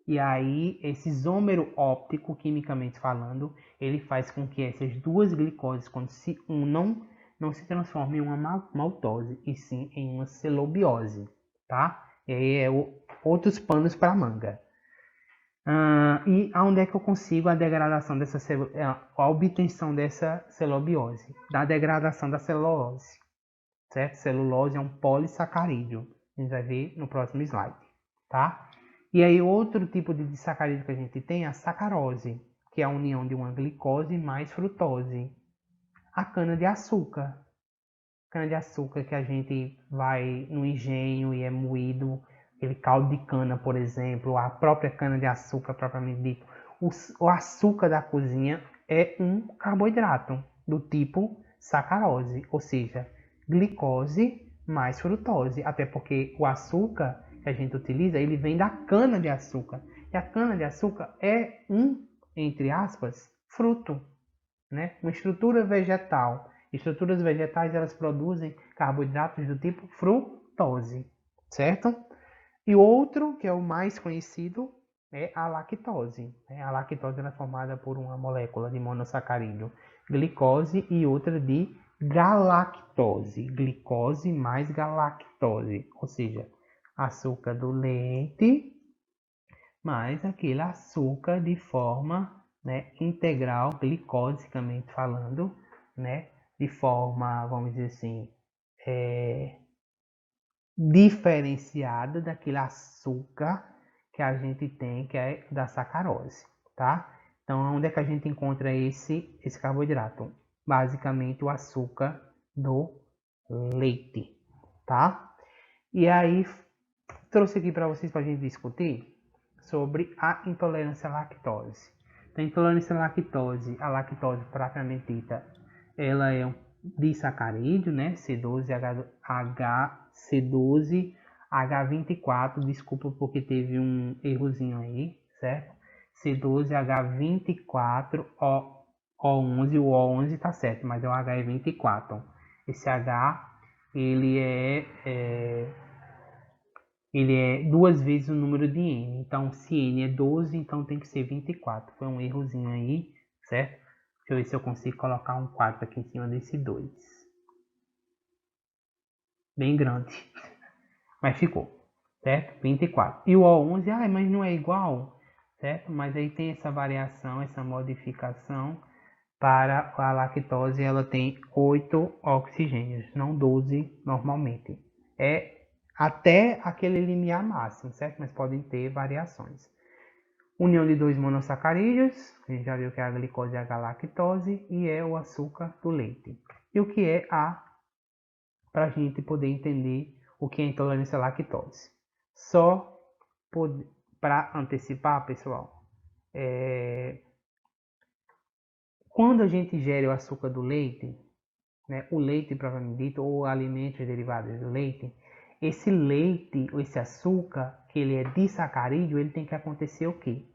E aí, esse isômero óptico, quimicamente falando, ele faz com que essas duas glicoses, quando se unam, não se transformem em uma maltose, e sim em uma celobiose, tá? E aí outros panos para manga. E aonde é que eu consigo a degradação dessa a obtenção dessa celobiose? Da degradação da celulose. certo? Celulose é um polissacarídeo. A gente vai ver no próximo slide, tá? E aí outro tipo de disacarídeo que a gente tem é a sacarose, que é a união de uma glicose mais frutose. A cana-de-açúcar. Cana-de-açúcar que a gente vai no engenho e é moído, aquele caldo de cana, por exemplo, a própria cana-de-açúcar propriamente dito. O açúcar da cozinha é um carboidrato do tipo sacarose, ou seja, glicose mais frutose, até porque o açúcar que a gente utiliza, ele vem da cana-de-açúcar. E a cana-de-açúcar é um, entre aspas, fruto, né? Uma estrutura vegetal. Estruturas vegetais, elas produzem carboidratos do tipo frutose, certo? E outro, que é o mais conhecido, é a lactose. A lactose é formada por uma molécula de monossacarídeo, glicose, e outra de galactose. Glicose mais galactose, ou seja, açúcar do leite mais aquele açúcar de forma, né, integral, glicosicamente falando, né, de forma, vamos dizer assim, diferenciada daquele açúcar que a gente tem, que é da sacarose, tá? Então, onde é que a gente encontra esse carboidrato? Basicamente, o açúcar do leite, tá? E aí, trouxe aqui para vocês para a gente discutir sobre a intolerância à lactose. Então, a intolerância à lactose, a lactose propriamente dita, ela é um disacarídeo, né? C12H24, desculpa porque teve um errozinho aí, certo? C12H24O11, o O11 tá certo, mas o H é 24. Esse H, ele é duas vezes o número de N. Então, se N é 12, então tem que ser 24. Foi um errozinho aí, certo? Deixa eu ver se eu consigo colocar um 4 aqui em cima desse 2. Bem grande. Mas ficou, certo? 24. E o O11, mas não é igual, certo? Mas aí tem essa variação, essa modificação para a lactose, ela tem 8 oxigênios, não 12 normalmente. É até aquele limiar máximo, certo? Mas podem ter variações. União de dois monossacarídeos, a gente já viu que é a glicose e a galactose, e é o açúcar do leite. E o que é para a gente poder entender o que é intolerância à lactose. Só para antecipar, pessoal, quando a gente ingere o açúcar do leite, né, o leite propriamente dito, ou alimentos derivados do leite, esse leite, esse açúcar, que ele é disacarídeo, ele tem que acontecer o quê?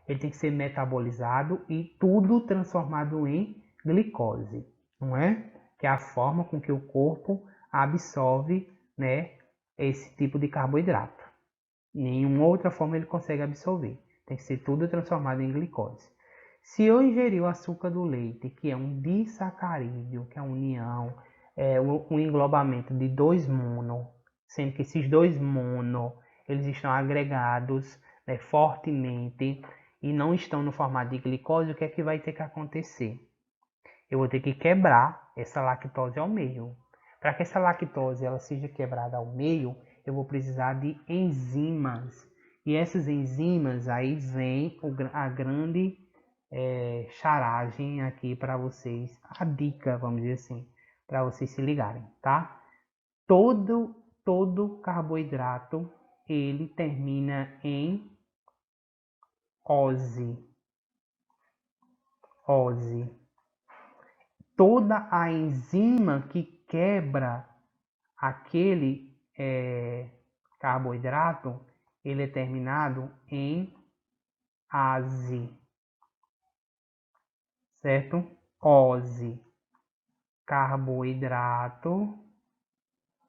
Ele tem que ser metabolizado e tudo transformado em glicose, não é? Que é a forma com que o corpo absorve, né, esse tipo de carboidrato. Nenhuma outra forma ele consegue absorver. Tem que ser tudo transformado em glicose. Se eu ingerir o açúcar do leite, que é um disacarídeo, que é a união, um englobamento de dois mono, sendo que esses dois mono, eles estão agregados, né, fortemente e não estão no formato de glicose, o que é que vai ter que acontecer? Eu vou ter que quebrar essa lactose ao meio. Para que essa lactose ela seja quebrada ao meio, eu vou precisar de enzimas. E essas enzimas, aí vem a grande charagem aqui para vocês, a dica, vamos dizer assim, para vocês se ligarem, tá? Todo carboidrato, ele termina em ose. Toda a enzima que quebra aquele carboidrato, ele é terminado em ase, certo? Ose, carboidrato,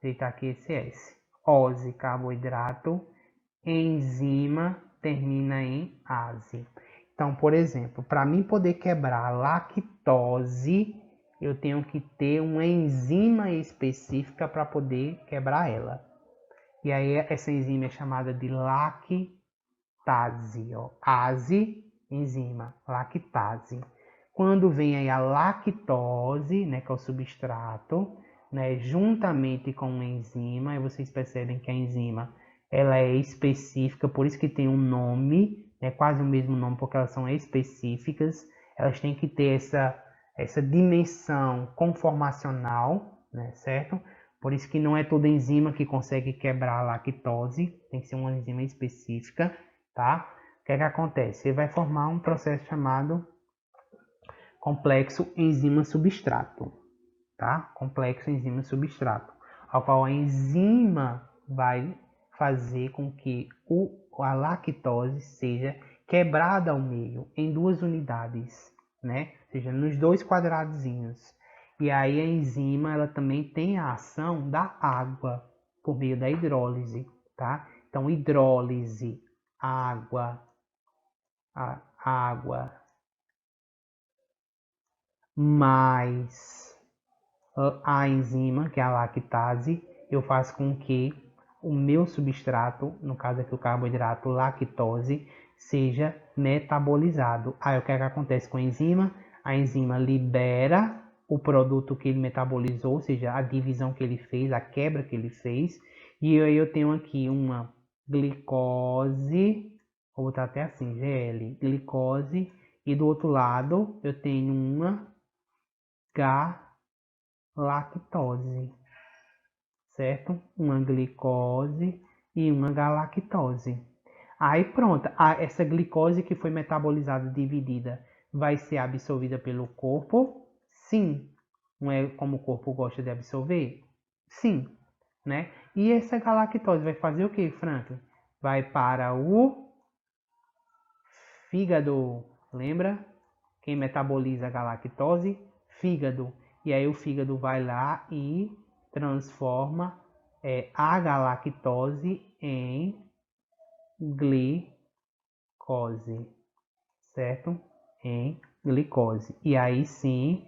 deitar aqui esse S. Ose, carboidrato, enzima, termina em ase. Então, por exemplo, para mim poder quebrar a lactose, eu tenho que ter uma enzima específica para poder quebrar ela. E aí essa enzima é chamada de lactase, ó. Ase, enzima, lactase. Quando vem aí a lactose, né, que é o substrato, né, juntamente com uma enzima, e vocês percebem que a enzima ela é específica, por isso que tem um nome, é quase o mesmo nome, porque elas são específicas, elas têm que ter essa dimensão conformacional, né, certo? Por isso que não é toda enzima que consegue quebrar a lactose, tem que ser uma enzima específica, tá? O que é que acontece? Você vai formar um processo chamado complexo enzima-substrato, tá? Complexo enzima-substrato, ao qual a enzima vai fazer com que a lactose seja quebrada ao meio em duas unidades, né? Ou seja, nos dois quadradozinhos. E aí a enzima ela também tem a ação da água por meio da hidrólise, tá? Então hidrólise, água, água mais a enzima, que é a lactase, eu faço com que o meu substrato, no caso aqui o carboidrato lactose, seja metabolizado. Aí o que é que acontece com a enzima? A enzima libera o produto que ele metabolizou, ou seja, a divisão que ele fez, a quebra que ele fez, e aí eu tenho aqui uma glicose, vou botar até assim, GL, glicose, e do outro lado eu tenho uma galactose, certo? Uma glicose e uma galactose. Aí pronto, essa glicose que foi metabolizada dividida vai ser absorvida pelo corpo? Sim. Não é como o corpo gosta de absorver? Sim, né? E essa galactose vai fazer o que, Franklin? Vai para o fígado. Lembra? Quem metaboliza a galactose? Fígado. E aí o fígado vai lá e transforma a galactose em glicose, certo? Em glicose. E aí sim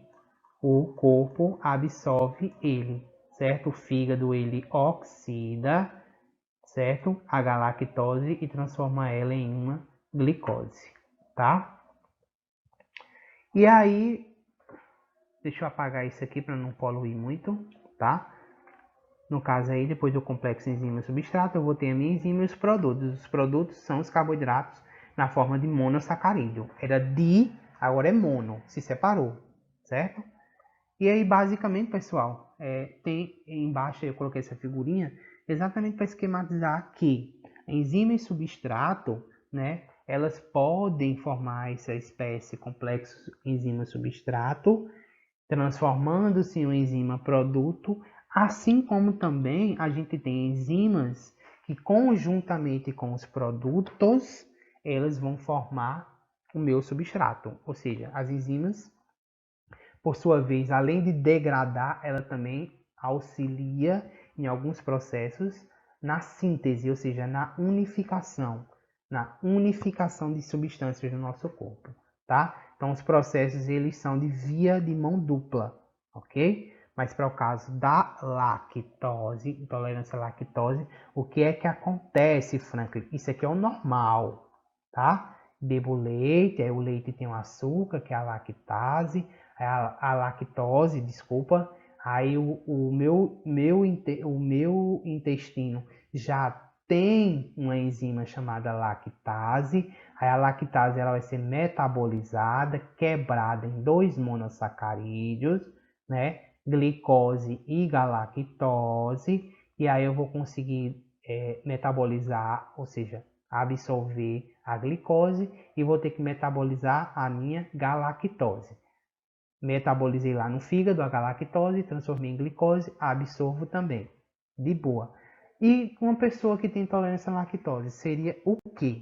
o corpo absorve ele, certo? O fígado ele oxida, certo? A galactose e transforma ela em uma glicose, tá? E aí, deixa eu apagar isso aqui para não poluir muito, tá? No caso aí, depois do complexo enzima substrato, eu vou ter a minha enzima e os produtos. Os produtos são os carboidratos na forma de monossacarídeo. Era di, agora é mono, se separou, certo? E aí, basicamente, pessoal, tem embaixo eu coloquei essa figurinha exatamente para esquematizar que enzima e substrato, né, elas podem formar essa espécie complexo enzima-substrato, transformando-se em uma enzima produto, assim como também a gente tem enzimas que conjuntamente com os produtos, elas vão formar o meu substrato, ou seja, as enzimas por sua vez, além de degradar, ela também auxilia em alguns processos na síntese, ou seja, na unificação de substâncias no nosso corpo, tá? Então, os processos eles são de via de mão dupla, ok? Mas para o caso da lactose, intolerância à lactose, o que é que acontece, Franklin? Isso aqui é o normal, tá? Bebo leite, aí o leite tem o açúcar, que é a lactase, a lactose, desculpa, aí o meu intestino já tem uma enzima chamada lactase, aí a lactase ela vai ser metabolizada, quebrada em dois monossacarídeos, né, glicose e galactose, e aí eu vou conseguir metabolizar, ou seja, absorver a glicose e vou ter que metabolizar a minha galactose. Metabolizei lá no fígado a galactose, transformei em glicose, absorvo também. De boa. E uma pessoa que tem intolerância à lactose seria o quê?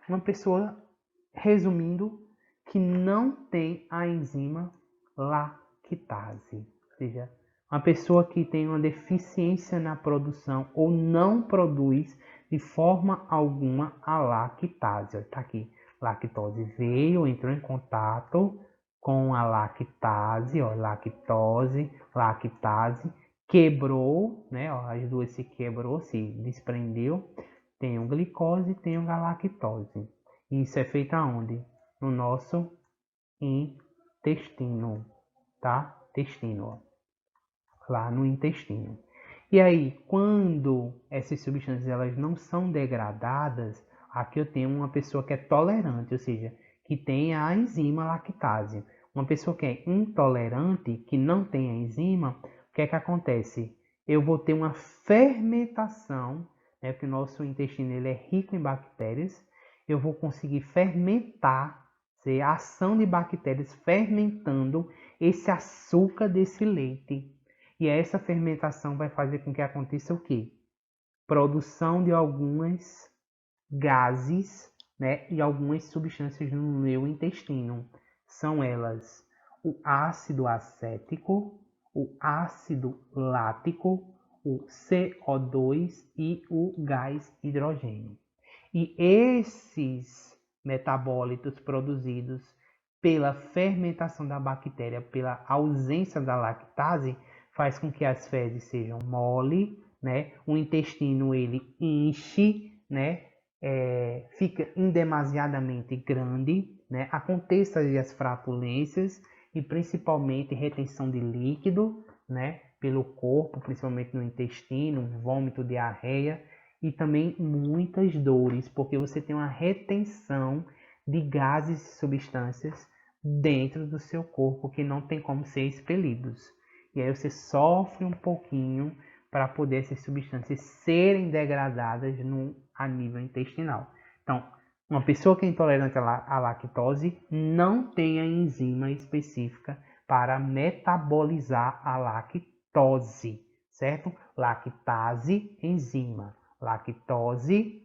Uma pessoa, resumindo, que não tem a enzima lactase. Ou seja, uma pessoa que tem uma deficiência na produção ou não produz de forma alguma a lactase. Está aqui. Lactose veio, entrou em contato com a lactase, ó, lactose, quebrou, né? Ó, as duas se quebrou, se desprendeu. Tem o glicose e tem o galactose. E isso é feito aonde? No nosso intestino, tá? Intestino, ó. lá no intestino. E aí, quando essas substâncias elas não são degradadas, aqui eu tenho uma pessoa que é tolerante, ou seja, que tem a enzima lactase. Uma pessoa que é intolerante, que não tem a enzima, o que é que acontece? Eu vou ter uma fermentação, né, porque o nosso intestino ele é rico em bactérias, eu vou conseguir fermentar, ser a ação de bactérias fermentando esse açúcar desse leite. E essa fermentação vai fazer com que aconteça o quê? Produção de algumas gases, né, e algumas substâncias no meu intestino. São elas o ácido acético, o ácido lático, o CO2 e o gás hidrogênio. E esses metabólitos produzidos pela fermentação da bactéria, pela ausência da lactase, faz com que as fezes sejam mole, né? O intestino ele enche, né? Fica indemasiadamente grande, né? Aconteça as flatulências e principalmente retenção de líquido, né? Pelo corpo, principalmente no intestino, vômito, diarreia e também muitas dores, porque você tem uma retenção de gases e substâncias dentro do seu corpo que não tem como ser expelidos. E aí você sofre um pouquinho para poder essas substâncias serem degradadas a nível intestinal. Então, uma pessoa que é intolerante à lactose não tem a enzima específica para metabolizar a lactose, certo? Lactase, enzima. Lactose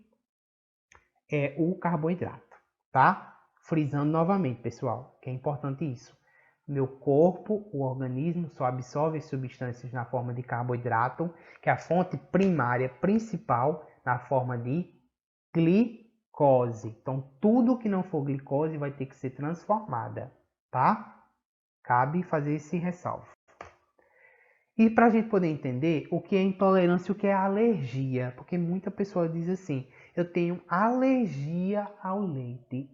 é o carboidrato, tá? Frisando novamente, pessoal, que é importante isso. Meu corpo, o organismo, só absorve as substâncias na forma de carboidrato, que é a fonte primária, principal, na forma de glicose. Então, tudo que não for glicose vai ter que ser transformada, tá? Cabe fazer esse ressalvo. E para a gente poder entender o que é intolerância e o que é alergia, porque muita pessoa diz assim, eu tenho alergia ao leite.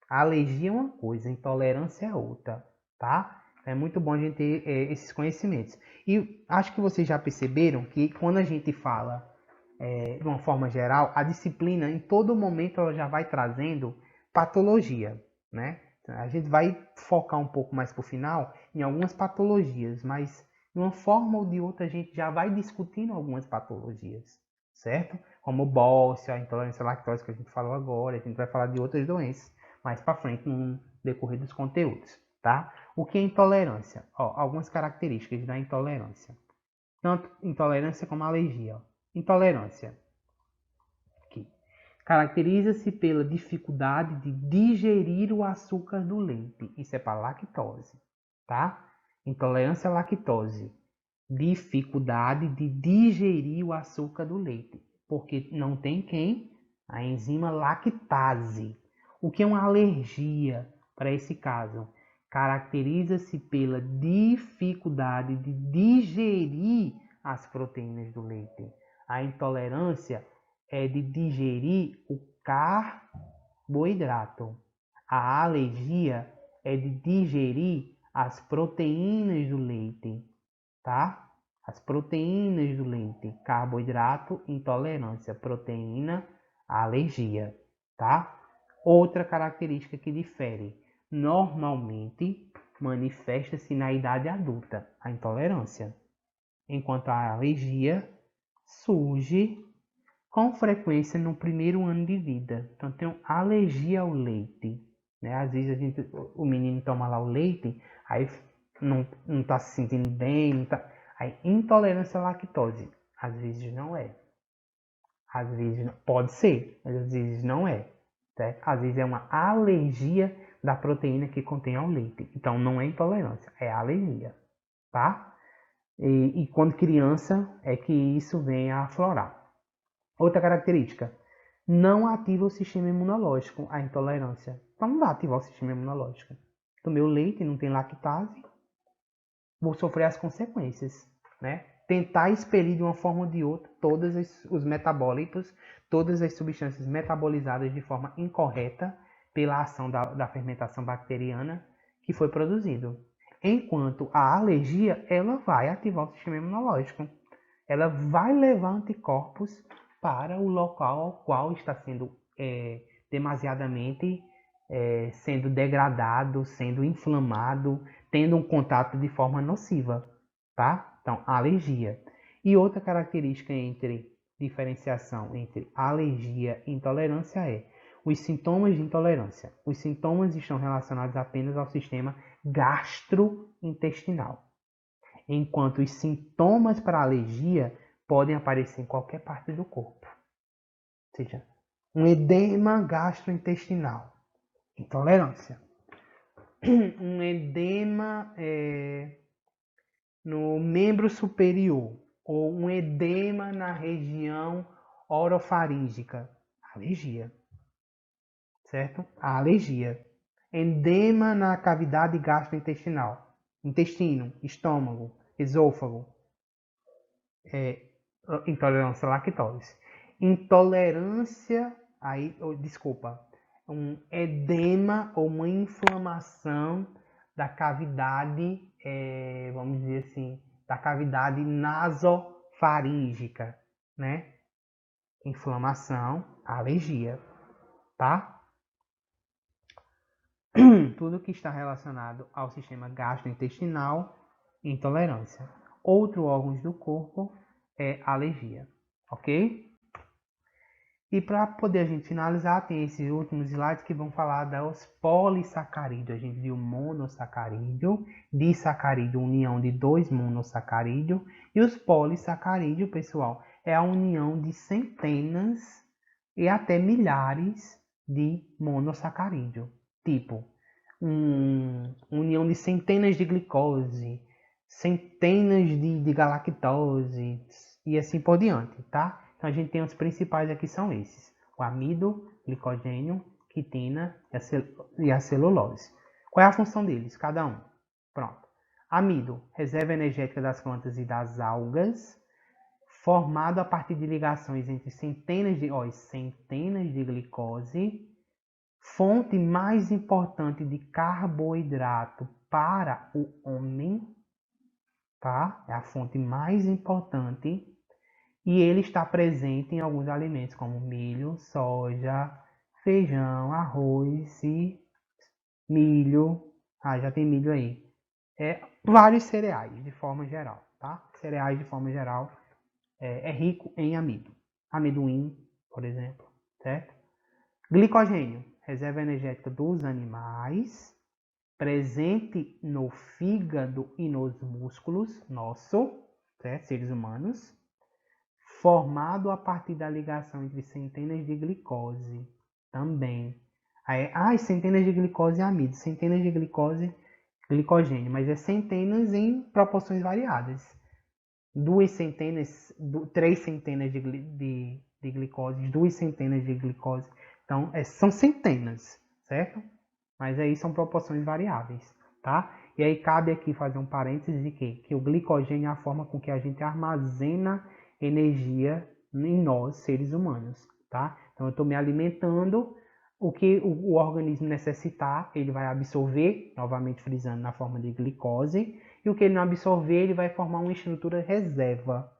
A alergia é uma coisa, a intolerância é outra, tá? É muito bom a gente ter esses conhecimentos. E acho que vocês já perceberam que quando a gente fala de uma forma geral, a disciplina em todo momento ela já vai trazendo patologia, né? A gente vai focar um pouco mais para o final em algumas patologias, mas de uma forma ou de outra a gente já vai discutindo algumas patologias, certo? Como o bócio, a intolerância à lactose que a gente falou agora, a gente vai falar de outras doenças mais para frente no decorrer dos conteúdos, tá? O que é intolerância? Ó, algumas características da intolerância. Tanto intolerância como alergia. Intolerância. Aqui. Caracteriza-se pela dificuldade de digerir o açúcar do leite. Isso é para lactose, tá? Intolerância à lactose. Dificuldade de digerir o açúcar do leite. Porque não tem quem? A enzima lactase. O que é uma alergia para esse caso? Caracteriza-se pela dificuldade de digerir as proteínas do leite. A intolerância é de digerir o carboidrato. A alergia é de digerir as proteínas do leite, tá? As proteínas do leite, carboidrato, intolerância, proteína, alergia, tá? Outra característica que difere, normalmente manifesta-se na idade adulta, a intolerância, enquanto a alergia surge com frequência no primeiro ano de vida. Então, tem alergia ao leite, né? Às vezes o menino toma lá o leite, aí não tá se sentindo bem, não tá... Aí, intolerância à lactose, às vezes não é. Às vezes pode ser, mas às vezes não é. Certo? Às vezes é uma alergia da proteína que contém ao leite. Então, não é intolerância, é alergia, tá? E quando criança é que isso vem a aflorar. Outra característica, não ativa o sistema imunológico, a intolerância. Então não vai ativar o sistema imunológico. Tomei o leite, não tem lactase, vou sofrer as consequências, né? Tentar expelir de uma forma ou de outra todos os metabólitos, todas as substâncias metabolizadas de forma incorreta pela ação da fermentação bacteriana que foi produzido. Enquanto a alergia, ela vai ativar o sistema imunológico. Ela vai levar anticorpos para o local ao qual está sendo demasiadamente sendo degradado, sendo inflamado, tendo um contato de forma nociva, tá? Então, alergia. E outra característica entre diferenciação entre alergia e intolerância é os sintomas de intolerância. Os sintomas estão relacionados apenas ao sistema gastrointestinal, enquanto os sintomas para alergia podem aparecer em qualquer parte do corpo. Ou seja, um edema gastrointestinal, intolerância. Um edema no membro superior, ou um edema na região orofaríngica, alergia. Certo? A alergia. Edema na cavidade gastrointestinal, intestino, estômago, esôfago, intolerância à lactose. Intolerância, um edema ou uma inflamação da cavidade, vamos dizer assim, da cavidade nasofaríngica, né? Inflamação, alergia, tá? Tudo que está relacionado ao sistema gastrointestinal, intolerância. Outros órgãos do corpo é alergia, ok? E para poder a gente finalizar, tem esses últimos slides que vão falar dos polissacarídeos. A gente viu monossacarídeo, disacarídeo, união de dois monossacarídeos. E os polissacarídeos, pessoal, é a união de centenas e até milhares de monossacarídeos. Tipo, união de centenas de glicose, centenas de galactose e assim por diante, tá? Então a gente tem os principais aqui, são esses: o amido, glicogênio, quitina e a celulose. Qual é a função deles, cada um? Pronto. Amido, reserva energética das plantas e das algas, formado a partir de ligações entre centenas de glicose, fonte mais importante de carboidrato para o homem, tá? É a fonte mais importante. E ele está presente em alguns alimentos como milho, soja, feijão, arroz e milho. Já tem milho aí. Vários cereais de forma geral, tá? Cereais de forma geral é rico em amido. Amendoim, por exemplo, certo? Glicogênio, reserva energética dos animais, presente no fígado e nos músculos certo? Seres humanos, formado a partir da ligação entre centenas de glicose também. Centenas de glicose e amido, centenas de glicose, glicogênio, mas é centenas em proporções variadas. 2 centenas, 3 centenas de glicose, 2 centenas de glicose. Então, são centenas, certo? Mas aí são proporções variáveis, tá? E aí cabe aqui fazer um parênteses de que o glicogênio é a forma com que a gente armazena energia em nós, seres humanos, tá? Então, eu estou me alimentando, o que o organismo necessitar, ele vai absorver, novamente frisando, na forma de glicose, e o que ele não absorver, ele vai formar uma estrutura reserva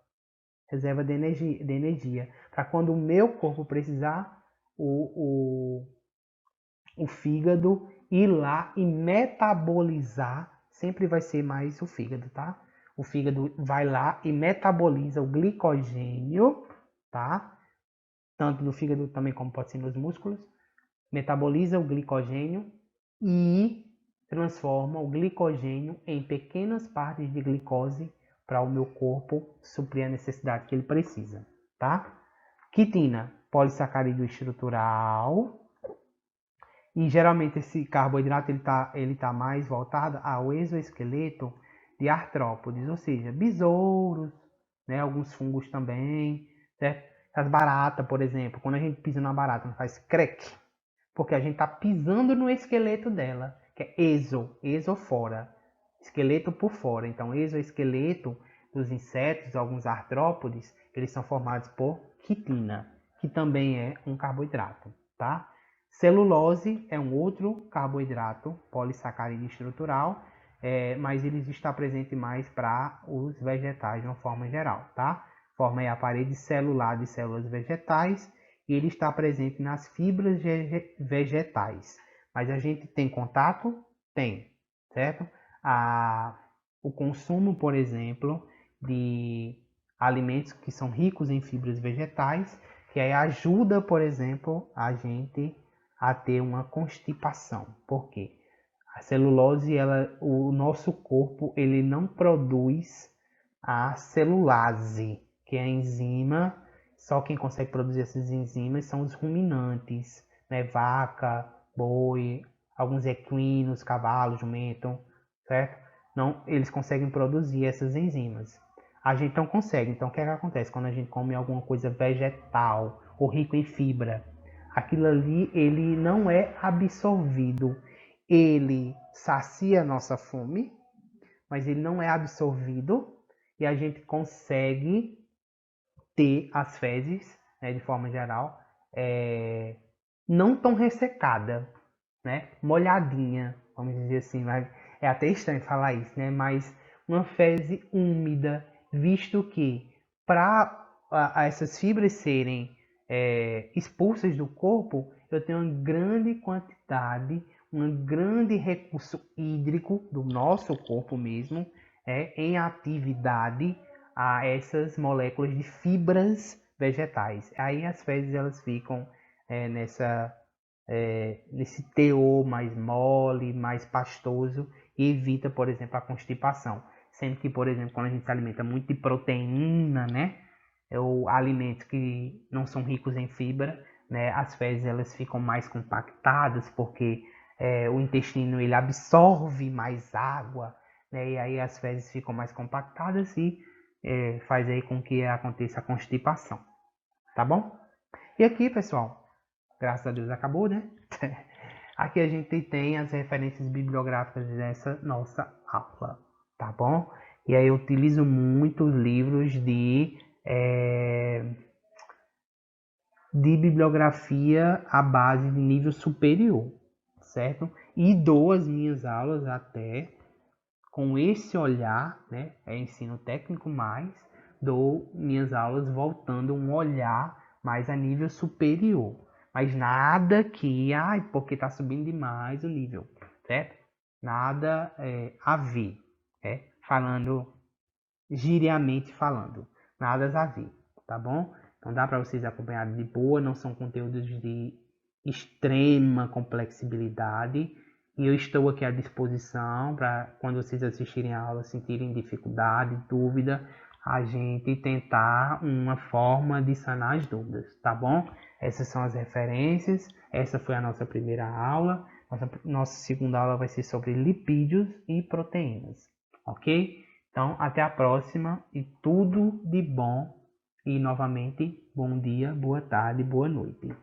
de energia, para quando o meu corpo precisar, o fígado ir lá e metabolizar, sempre vai ser mais o fígado, tá? O fígado vai lá e metaboliza o glicogênio, tá? Tanto no fígado também como pode ser nos músculos. Metaboliza o glicogênio e transforma o glicogênio em pequenas partes de glicose para o meu corpo suprir a necessidade que ele precisa, tá? Quitina, polissacarídeo estrutural. E geralmente esse carboidrato ele tá mais voltado ao exoesqueleto de artrópodes, ou seja, besouros, né, alguns fungos também, certo? As baratas, por exemplo, quando a gente pisa na barata, não faz crack, porque a gente está pisando no esqueleto dela, que é exo fora, esqueleto por fora. Então, exoesqueleto dos insetos, alguns artrópodes, eles são formados por quitina, que também é um carboidrato, tá? Celulose é um outro carboidrato polissacarídeo estrutural mas eles estão presentes mais para os vegetais de uma forma geral, tá? Forma aí a parede celular de células vegetais e ele está presente nas fibras vegetais. Mas a gente tem contato? Tem, certo? O consumo, por exemplo, de alimentos que são ricos em fibras vegetais, que aí ajuda, por exemplo, a gente a ter uma constipação. Por quê? A celulose, o nosso corpo, ele não produz a celulase, que é a enzima. Só quem consegue produzir essas enzimas são os ruminantes, né? Vaca, boi, alguns equinos, cavalo, jumento, certo? Não, eles conseguem produzir essas enzimas. A gente não consegue. Então, o que é que acontece quando a gente come alguma coisa vegetal ou rico em fibra? Aquilo ali, ele não é absorvido. Ele sacia a nossa fome, mas ele não é absorvido e a gente consegue ter as fezes, né, de forma geral, não tão ressecada, né, molhadinha, vamos dizer assim, mas é até estranho falar isso, né, mas uma fezes úmida, visto que para essas fibras serem expulsas do corpo, eu tenho uma grande quantidade, um grande recurso hídrico do nosso corpo mesmo, em atividade a essas moléculas de fibras vegetais. Aí as fezes elas ficam nesse teor mais mole, mais pastoso e evita, por exemplo, a constipação. Sendo que, por exemplo, quando a gente se alimenta muito de proteína, né, ou alimentos que não são ricos em fibra, né, as fezes elas ficam mais compactadas porque o intestino ele absorve mais água, né, e aí as fezes ficam mais compactadas e faz aí com que aconteça a constipação, tá bom? E aqui, pessoal, graças a Deus acabou, né? Aqui a gente tem as referências bibliográficas dessa nossa aula, tá bom? E aí eu utilizo muitos livros de bibliografia à base de nível superior, certo? E dou as minhas aulas até com esse olhar, né? É ensino técnico mais, dou minhas aulas voltando um olhar mais a nível superior. Mas nada que, porque tá subindo demais o nível, certo? Nada a ver, falando, giriamente falando, nada a ver, tá bom? Então dá para vocês acompanharem de boa, não são conteúdos de extrema complexibilidade. E eu estou aqui à disposição para quando vocês assistirem a aula, sentirem dificuldade, dúvida, a gente tentar uma forma de sanar as dúvidas, tá bom? Essas são as referências, essa foi a nossa primeira aula. Nossa segunda aula vai ser sobre lipídios e proteínas, ok? Então, até a próxima e tudo de bom. E novamente, bom dia, boa tarde, boa noite.